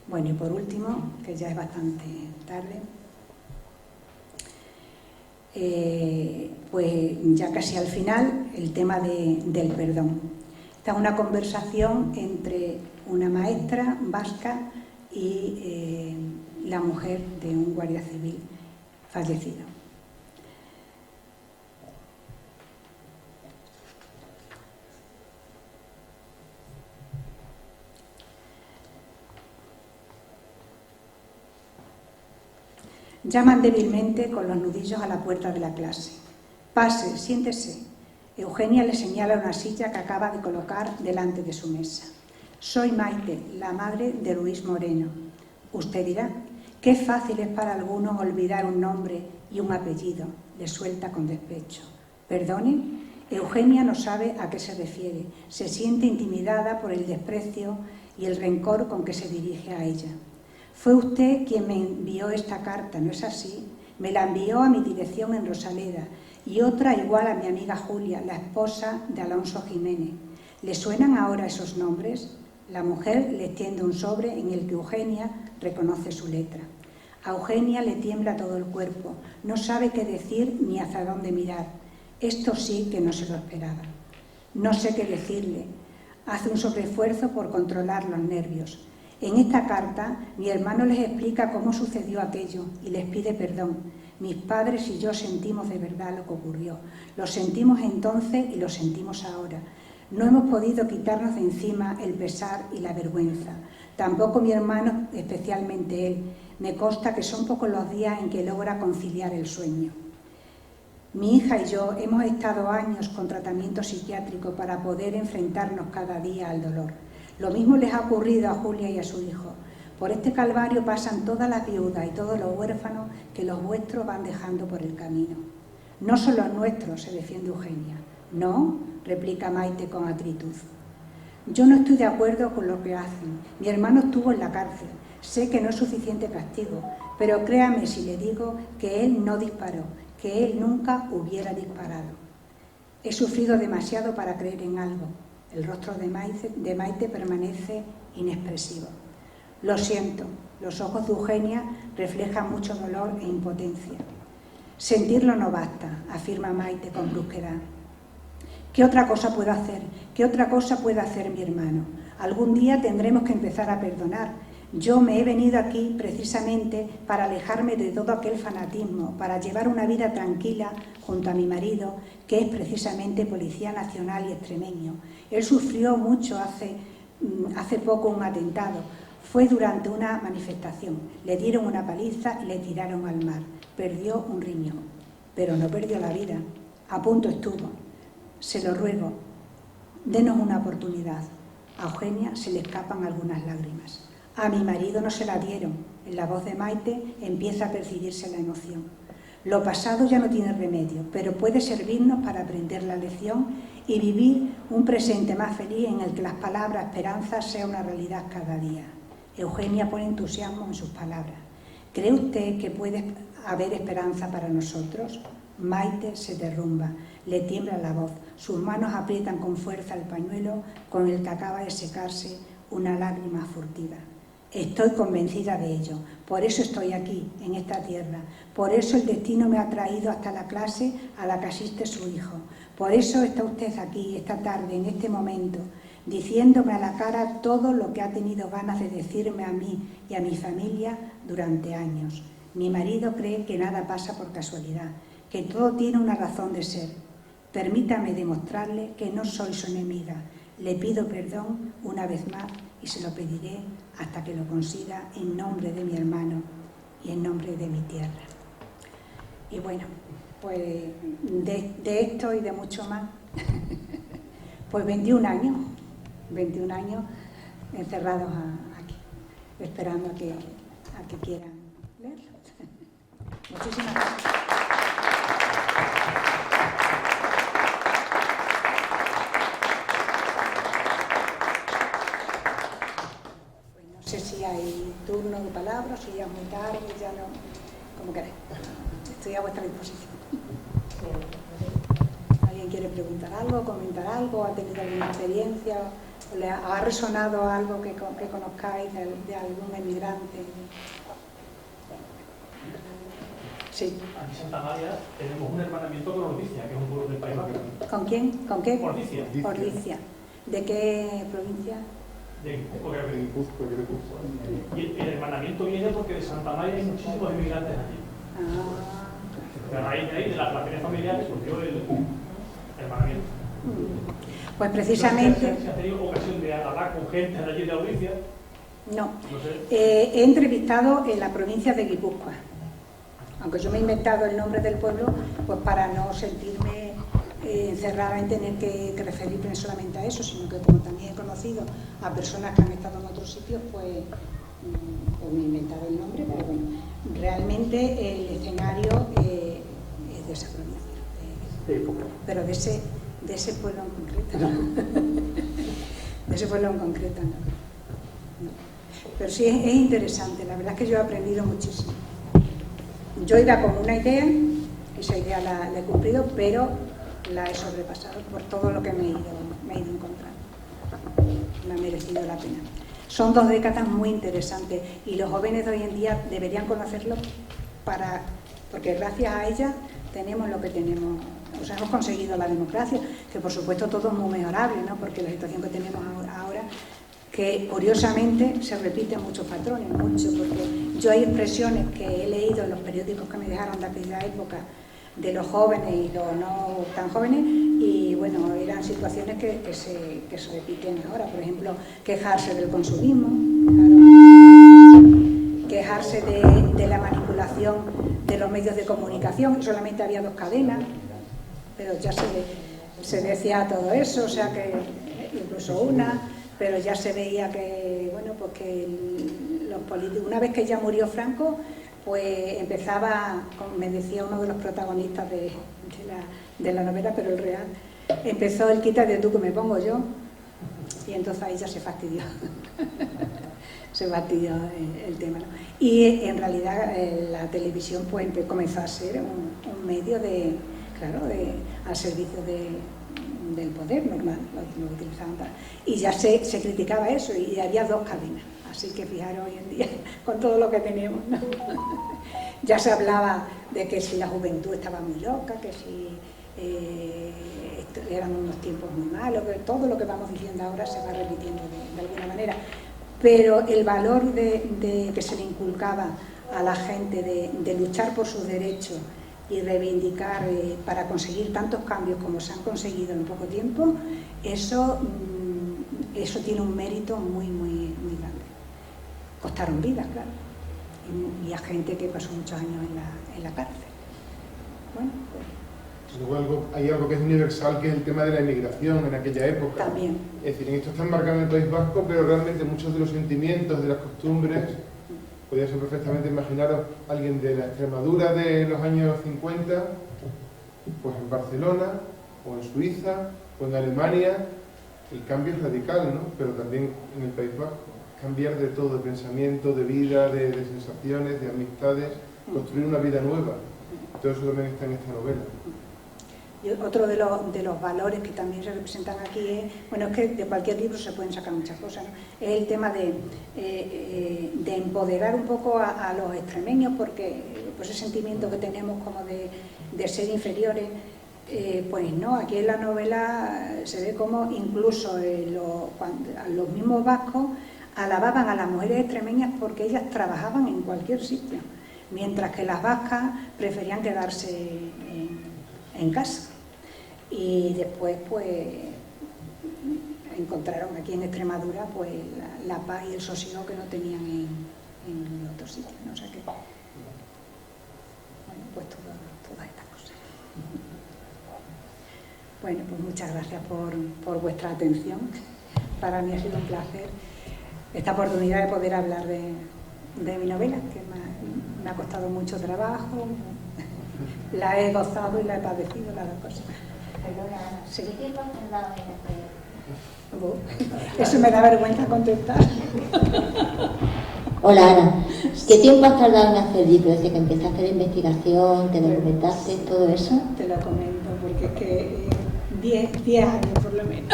Bueno, y por último, que ya es bastante tarde, pues ya casi al final, el tema del perdón. Esta es una conversación entre una maestra vasca y la mujer de un guardia civil fallecido. Llaman débilmente con los nudillos a la puerta de la clase. Pase, siéntese. Eugenia le señala una silla que acaba de colocar delante de su mesa. Soy Maite, la madre de Luis Moreno. Usted dirá, qué fácil es para algunos olvidar un nombre y un apellido, le suelta con despecho. ¿Perdone? Eugenia no sabe a qué se refiere. Se siente intimidada por el desprecio y el rencor con que se dirige a ella. Fue usted quien me envió esta carta, ¿no es así? Me la envió a mi dirección en Rosaleda y otra igual a mi amiga Julia, la esposa de Alonso Jiménez. ¿Le suenan ahora esos nombres? La mujer le extiende un sobre en el que Eugenia reconoce su letra. A Eugenia le tiembla todo el cuerpo, no sabe qué decir ni hacia dónde mirar. Esto sí que no se lo esperaba. No sé qué decirle. Hace un sobreesfuerzo por controlar los nervios. En esta carta, mi hermano les explica cómo sucedió aquello y les pide perdón. Mis padres y yo sentimos de verdad lo que ocurrió. Lo sentimos entonces y lo sentimos ahora. No hemos podido quitarnos de encima el pesar y la vergüenza. Tampoco mi hermano, especialmente él. Me consta que son pocos los días en que logra conciliar el sueño. Mi hija y yo hemos estado años con tratamiento psiquiátrico para poder enfrentarnos cada día al dolor. Lo mismo les ha ocurrido a Julia y a su hijo. Por este calvario pasan todas las viudas y todos los huérfanos que los vuestros van dejando por el camino. No son los nuestros, se defiende Eugenia. No, replica Maite con acritud. Yo no estoy de acuerdo con lo que hacen. Mi hermano estuvo en la cárcel. Sé que no es suficiente castigo, pero créame si le digo que él no disparó, que él nunca hubiera disparado. He sufrido demasiado para creer en algo. El rostro de Maite permanece inexpresivo. Lo siento, los ojos de Eugenia reflejan mucho dolor e impotencia. Sentirlo no basta, afirma Maite con brusquedad. ¿Qué otra cosa puedo hacer? ¿Qué otra cosa puede hacer mi hermano? Algún día tendremos que empezar a perdonar. Yo me he venido aquí precisamente para alejarme de todo aquel fanatismo, para llevar una vida tranquila junto a mi marido, que es precisamente policía nacional y extremeño. Él sufrió mucho hace poco un atentado. Fue durante una manifestación. Le dieron una paliza y le tiraron al mar. Perdió un riñón, pero no perdió la vida. A punto estuvo. Se lo ruego, denos una oportunidad. A Eugenia se le escapan algunas lágrimas. A mi marido no se la dieron. En la voz de Maite empieza a percibirse la emoción. Lo pasado ya no tiene remedio, pero puede servirnos para aprender la lección y vivir un presente más feliz en el que las palabras esperanza sea una realidad cada día. Eugenia pone entusiasmo en sus palabras. ¿Cree usted que puede haber esperanza para nosotros? Maite se derrumba, le tiembla la voz, sus manos aprietan con fuerza el pañuelo con el que acaba de secarse una lágrima furtiva. Estoy convencida de ello, por eso estoy aquí, en esta tierra, por eso el destino me ha traído hasta la clase a la que asiste su hijo, por eso está usted aquí, esta tarde, en este momento, diciéndome a la cara todo lo que ha tenido ganas de decirme a mí y a mi familia durante años. Mi marido cree que nada pasa por casualidad, que todo tiene una razón de ser. Permítame demostrarle que no soy su enemiga. Le pido perdón una vez más y se lo pediré hasta que lo consiga en nombre de mi hermano y en nombre de mi tierra. Y bueno, pues de esto y de mucho más, pues 21 años encerrados aquí, esperando a que quieran leerlo. Muchísimas gracias. No sé si hay turno de palabras, si ya es muy tarde, ya no, como queráis. Estoy a vuestra disposición. ¿Alguien quiere preguntar algo, comentar algo, ha tenido alguna experiencia, o le ha resonado algo que conozcáis de algún emigrante? Sí. Aquí en Santa María tenemos un hermanamiento con Ordicia, que es un pueblo del País Vasco. ¿Con quién? ¿Con qué? Ordicia. Ordicia. ¿De qué provincia? De Guipúzcoa. Y el hermanamiento viene porque de Santa María hay muchísimos inmigrantes allí. Ah. A raíz de ahí, de la relaciones familiares, surgió el hermanamiento. Pues precisamente... ¿Se ha tenido ocasión de hablar con gente de allí de Ordicia? No. No sé. He entrevistado en la provincia de Guipúzcoa. Aunque yo me he inventado el nombre del pueblo, pues para no sentirme encerrada en tener que referirme solamente a eso, sino que como también he conocido a personas que han estado en otros sitios, pues me he inventado el nombre, pero bueno, realmente el escenario es de esa provincia, pero de ese pueblo en concreto, de ese pueblo en concreto, no. Pero sí es interesante, la verdad es que yo he aprendido muchísimo. Yo iba con una idea, esa idea la he cumplido, pero la he sobrepasado por todo lo que me he ido encontrando. Me ha merecido la pena. Son 2 décadas muy interesantes y los jóvenes de hoy en día deberían conocerlo porque gracias a ellas tenemos lo que tenemos. O sea, hemos conseguido la democracia, que por supuesto todo es muy mejorable, ¿no? Porque la situación que tenemos ahora, que curiosamente se repiten muchos patrones, porque yo hay expresiones que he leído en los periódicos que me dejaron de aquella época de los jóvenes y los no tan jóvenes, y bueno, eran situaciones que se repiten ahora. Por ejemplo, quejarse del consumismo, quejarse de la manipulación de los medios de comunicación, solamente había 2 cadenas, pero ya se decía todo eso, o sea que incluso una, pero ya se veía que, bueno, pues que los políticos, una vez que ya murió Franco, pues empezaba, como me decía uno de los protagonistas de la novela, pero el real, empezó el quítate tú que me pongo yo, y entonces ahí ya se fastidió. Se fastidió el tema, ¿no? Y en realidad la televisión pues comenzó a ser un medio de, claro, al servicio del poder normal, lo utilizaban para, y ya se criticaba eso, y había dos cadenas, así que fijaros hoy en día con todo lo que tenemos, ¿no? Ya se hablaba de que si la juventud estaba muy loca, que si eran unos tiempos muy malos, que todo lo que vamos diciendo ahora se va repitiendo de alguna manera. Pero el valor que se le inculcaba a la gente de luchar por sus derechos y reivindicar para conseguir tantos cambios como se han conseguido en poco tiempo, eso tiene un mérito muy, muy, muy grande. Costaron vidas, claro, y a gente que pasó muchos años en la cárcel. Bueno, pues, luego hay algo que es universal, que es el tema de la emigración en aquella época. También. Es decir, esto está enmarcado en el País Vasco, pero realmente muchos de los sentimientos, de las costumbres, podría ser perfectamente imaginaros alguien de la Extremadura de los años 50, pues en Barcelona, o en Suiza, o en Alemania, el cambio es radical, ¿no? Pero también en el País Vasco. Cambiar de todo, de pensamiento, de vida, de sensaciones, de amistades, construir una vida nueva. Todo eso también está en esta novela. Y otro de los valores que también se representan aquí es, bueno, es que de cualquier libro se pueden sacar muchas cosas, ¿no? Es el tema de empoderar un poco a los extremeños, porque pues ese sentimiento que tenemos como de ser inferiores, pues no, aquí en la novela se ve como incluso los mismos vascos alababan a las mujeres extremeñas porque ellas trabajaban en cualquier sitio, mientras que las vascas preferían quedarse en casa. Y después pues encontraron aquí en Extremadura pues la paz y el sosiego que no tenían en otros sitios, ¿no? O sea que, bueno, pues todas estas cosas. Bueno, pues muchas gracias por vuestra atención. Para mí ha sido un placer esta oportunidad de poder hablar de mi novela, que me ha costado mucho trabajo. La he gozado y la he padecido, las dos cosas. Perdona, Ana, sí. ¿qué tiempo has tardado en hacer? Eso me da vergüenza contestar. Hola, Ana. ¿Qué tiempo has tardado en hacer el libro? Desde que empezaste la investigación, te documentaste, todo eso. Te lo comento, porque es que 10 años por lo menos.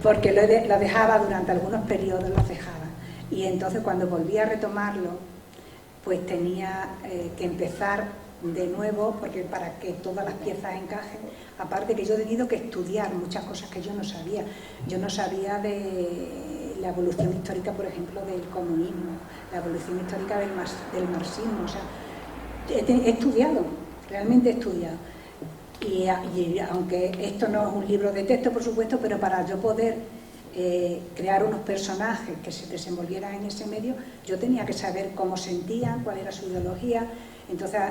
Porque lo dejaba durante algunos periodos, lo dejaba. Y entonces cuando volví a retomarlo, pues tenía que empezar de nuevo, porque para que todas las piezas encajen, aparte que yo he tenido que estudiar muchas cosas que yo no sabía. Yo no sabía de la evolución histórica, por ejemplo, del comunismo, la evolución histórica del marxismo, o sea, he estudiado, realmente he estudiado. Y aunque esto no es un libro de texto, por supuesto, pero para yo poder crear unos personajes que se desenvolvieran en ese medio, yo tenía que saber cómo sentían, cuál era su ideología. Entonces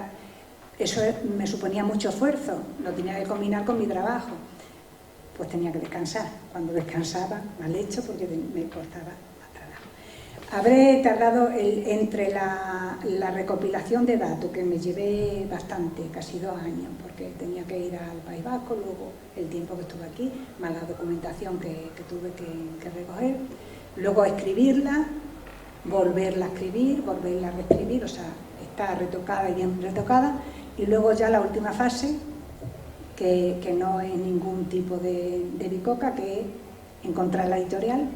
eso me suponía mucho esfuerzo, lo tenía que combinar con mi trabajo. Pues tenía que descansar. Cuando descansaba, mal hecho, porque me costaba más trabajo. Habré tardado entre la recopilación de datos, que me llevé bastante, casi 2 años, porque tenía que ir al País Vasco, luego el tiempo que estuve aquí, más la documentación que tuve que recoger, luego escribirla, volverla a escribir, volverla a reescribir, o sea, está retocada y bien retocada, y luego ya la última fase, que no es ningún tipo de bicoca, que es encontrar la editorial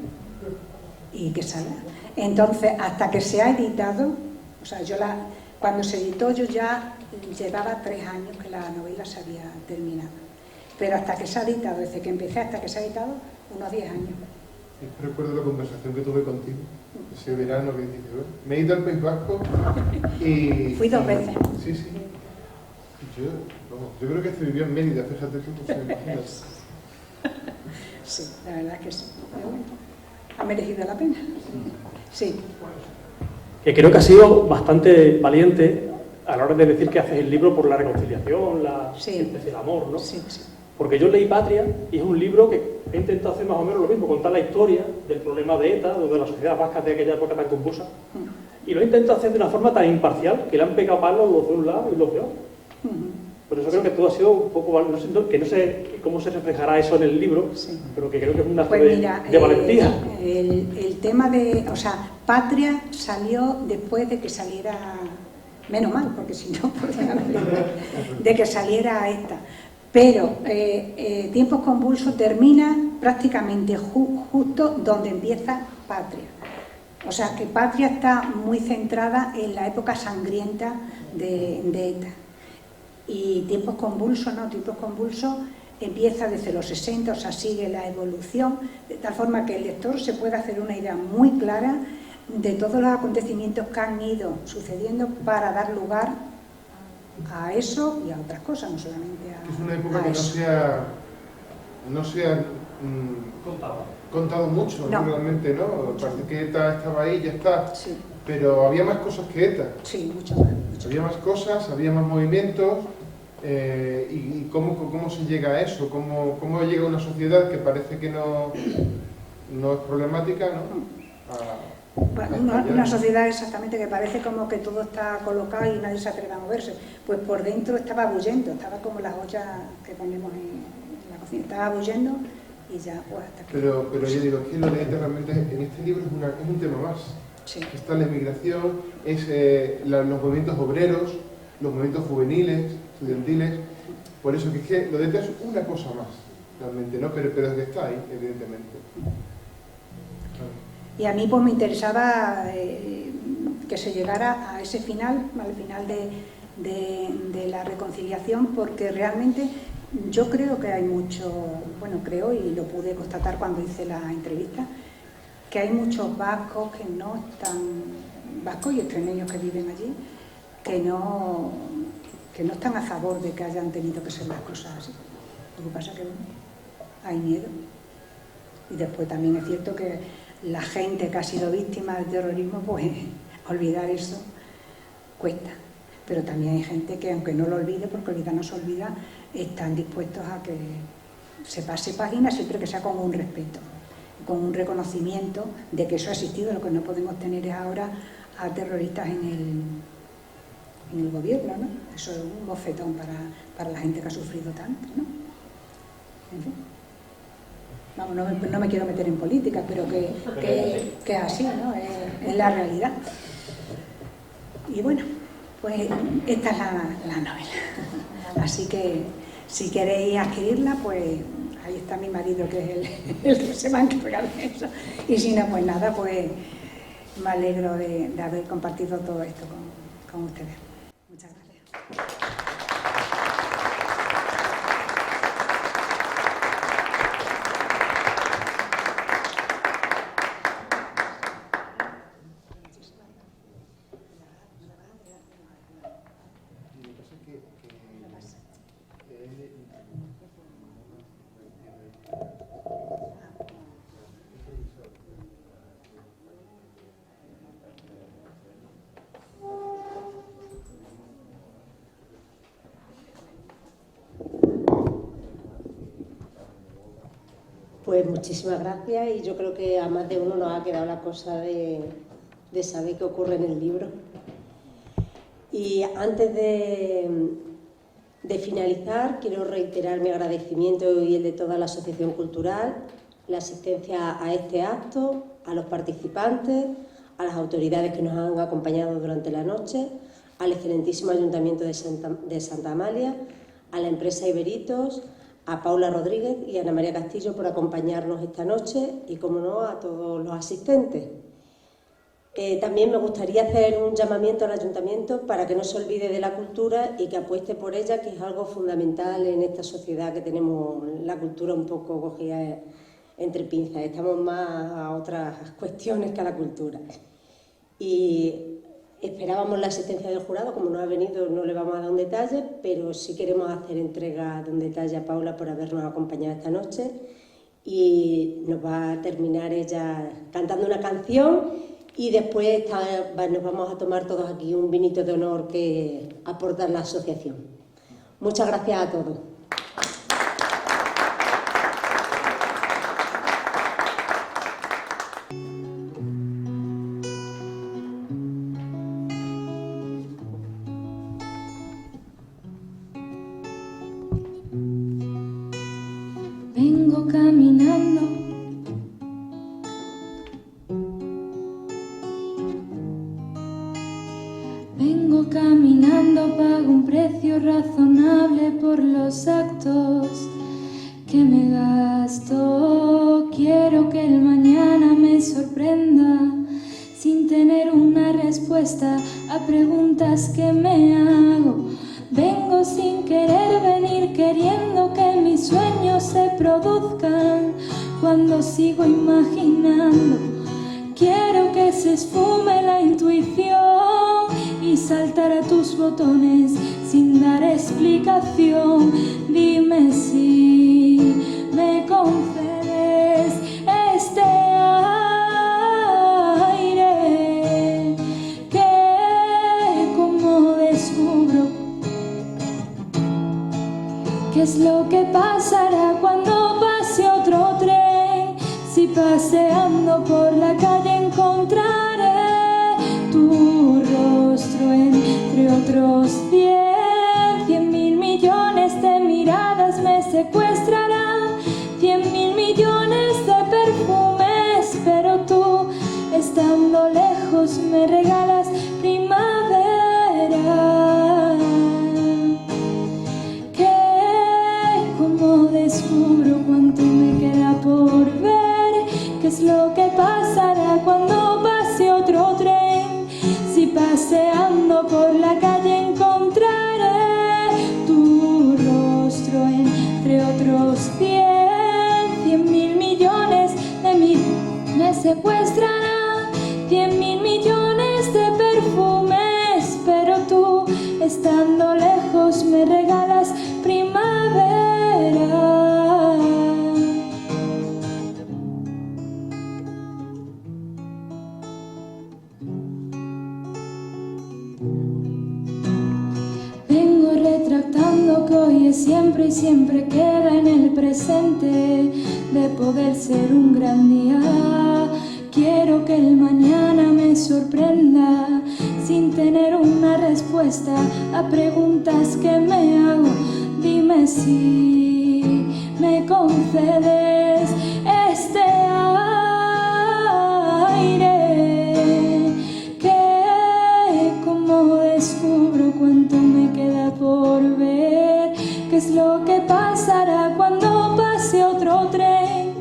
y que salga. Entonces, hasta que se ha editado, o sea, cuando se editó yo ya llevaba 3 años que la novela se había terminado. Pero hasta que se ha editado, desde que empecé hasta que se ha editado, unos 10 años. Yo recuerdo la conversación que tuve contigo, ese verano que dijiste, me he ido al País Vasco y... Fui 2 veces. Sí, sí. Yo creo que se vivió en Mérida, fíjate tú, no se imaginas. Sí, la verdad que sí. Pero bueno, ha merecido la pena. Sí. Que creo que ha sido bastante valiente a la hora de decir que haces el libro por la reconciliación, Sí. el amor, ¿no? Sí, sí. Porque yo leí Patria y es un libro que he intentado hacer más o menos lo mismo, contar la historia del problema de ETA, de la sociedad vasca de aquella época tan confusa. Y lo he intentado hacer de una forma tan imparcial que le han pegado palos los de un lado y los de otro. Por eso creo que todo ha sido un poco, no sé cómo se reflejará eso en el libro, Sí. pero que creo que es una Pues acto mira, de valentía. el tema de, o sea, Patria salió después de que saliera, menos mal, porque si no, de que saliera esta. Pero Tiempos convulsos termina prácticamente justo donde empieza Patria. O sea, que Patria está muy centrada en la época sangrienta de ETA. Y Tiempos convulsos, no, Tiempos convulsos empieza desde los 60, o sea, sigue la evolución, de tal forma que el lector se puede hacer una idea muy clara de todos los acontecimientos que han ido sucediendo para dar lugar a eso y a otras cosas, no solamente Es una época a que eso. no se ha contado mucho, No. ¿no? Realmente, ¿no? Parece que ETA estaba ahí, ya está. Sí, Pero había más cosas que ETA. sí, mucho más. Había más cosas, había más movimientos. ¿Y cómo se llega a eso? ¿Cómo llega a una sociedad que parece que no es problemática, ¿no? Bueno, una sociedad exactamente que parece como que todo está colocado y nadie se atreve a moverse. Pues por dentro estaba bullendo, estaba como las ollas que ponemos en la cocina, estaba bullendo y ya, pues hasta que... Pero yo digo, es que lo de ETA realmente en este libro es un tema más. Sí. Está la emigración, los movimientos obreros, los movimientos juveniles, estudiantiles. Por eso que es que lo de ETA es una cosa más, realmente, ¿no? Pero es que está ahí, evidentemente. Y a mí pues me interesaba que se llegara a ese final, al final de la reconciliación, porque realmente yo creo que hay mucho, bueno, creo y lo pude constatar cuando hice la entrevista, que hay muchos vascos que no están, vascos y extremeños que viven allí, que no están a favor de que hayan tenido que ser las cosas así. Lo que pasa es que bueno, hay miedo. Y después también es cierto que la gente que ha sido víctima del terrorismo, pues olvidar eso cuesta. Pero también hay gente que, aunque no lo olvide, porque olvidar no se olvida, están dispuestos a que se pase página siempre que sea con un respeto, con un reconocimiento de que eso ha existido. Lo que no podemos tener es ahora a terroristas en el gobierno, ¿no? Eso es un bofetón para la gente que ha sufrido tanto, ¿no? En fin. Vamos, no me quiero meter en política, pero que es así, ¿no? Es la realidad. Y bueno, pues esta es la novela. Así que si queréis adquirirla, pues ahí está mi marido, que es el que se va a encargar de eso. Y si no, pues nada, pues me alegro de haber compartido todo esto con ustedes. Muchas gracias. Pues muchísimas gracias, y yo creo que a más de uno nos ha quedado la cosa de saber qué ocurre en el libro. Y antes de finalizar, quiero reiterar mi agradecimiento y el de toda la Asociación Cultural, la asistencia a este acto, a los participantes, a las autoridades que nos han acompañado durante la noche, al excelentísimo Ayuntamiento de Santa Amalia, a la empresa Iberitos, a Paula Rodríguez y a Ana María Castillo por acompañarnos esta noche y, como no, a todos los asistentes. También me gustaría hacer un llamamiento al Ayuntamiento para que no se olvide de la cultura y que apueste por ella, que es algo fundamental en esta sociedad que tenemos la cultura un poco cogida entre pinzas. Estamos más a otras cuestiones que a la cultura. Y esperábamos la asistencia del jurado, como no ha venido no le vamos a dar un detalle, pero sí queremos hacer entrega de un detalle a Paula por habernos acompañado esta noche, y nos va a terminar ella cantando una canción y después nos vamos a tomar todos aquí un vinito de honor que aporta la asociación. Muchas gracias a todos. Vengo caminando, pago un precio razonable por los actos que me gasto. Quiero que el mañana me sorprenda sin tener una respuesta a preguntas que me hago. Vengo sin querer venir, queriendo que mis sueños se produzcan cuando sigo imaginando. Quiero que se esfume la intuición y saltar a tus botones sin dar explicación. Dime si me concedes este aire, que como descubro qué es lo que pasará cuando pase otro tren. Si paseando por la calle encontraré tu rostro entre otros 100.000 millones de miradas me secuestrarán, 100.000 millones de perfumes, pero tú, estando lejos, me regalas primavera. Que como descubro cuánto me queda por ver, qué es lo que pasará cuando pase otro tren. Si paseando por la calle encontraré tu rostro entre otros 100.000 millones de mí me secuestrarán, 100.000 millones de perfumes, pero tú, estando lejos, me regalas primavera. Retractando que hoy es siempre y siempre queda en el presente de poder ser un gran día. Quiero que el mañana me sorprenda sin tener una respuesta a preguntas que me hago. Dime si me concedes este aire, que como descubro cuánto me queda por ver, qué es lo que pasará cuando pase otro tren.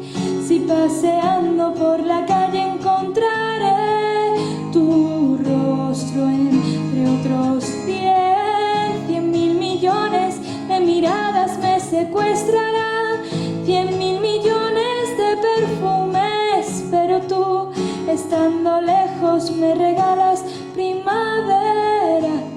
Si paseando por la calle encontraré tu rostro entre otros 100.000 millones de miradas me secuestrarán, 100.000 millones de perfumes, pero tú, estando lejos, me regalas primavera.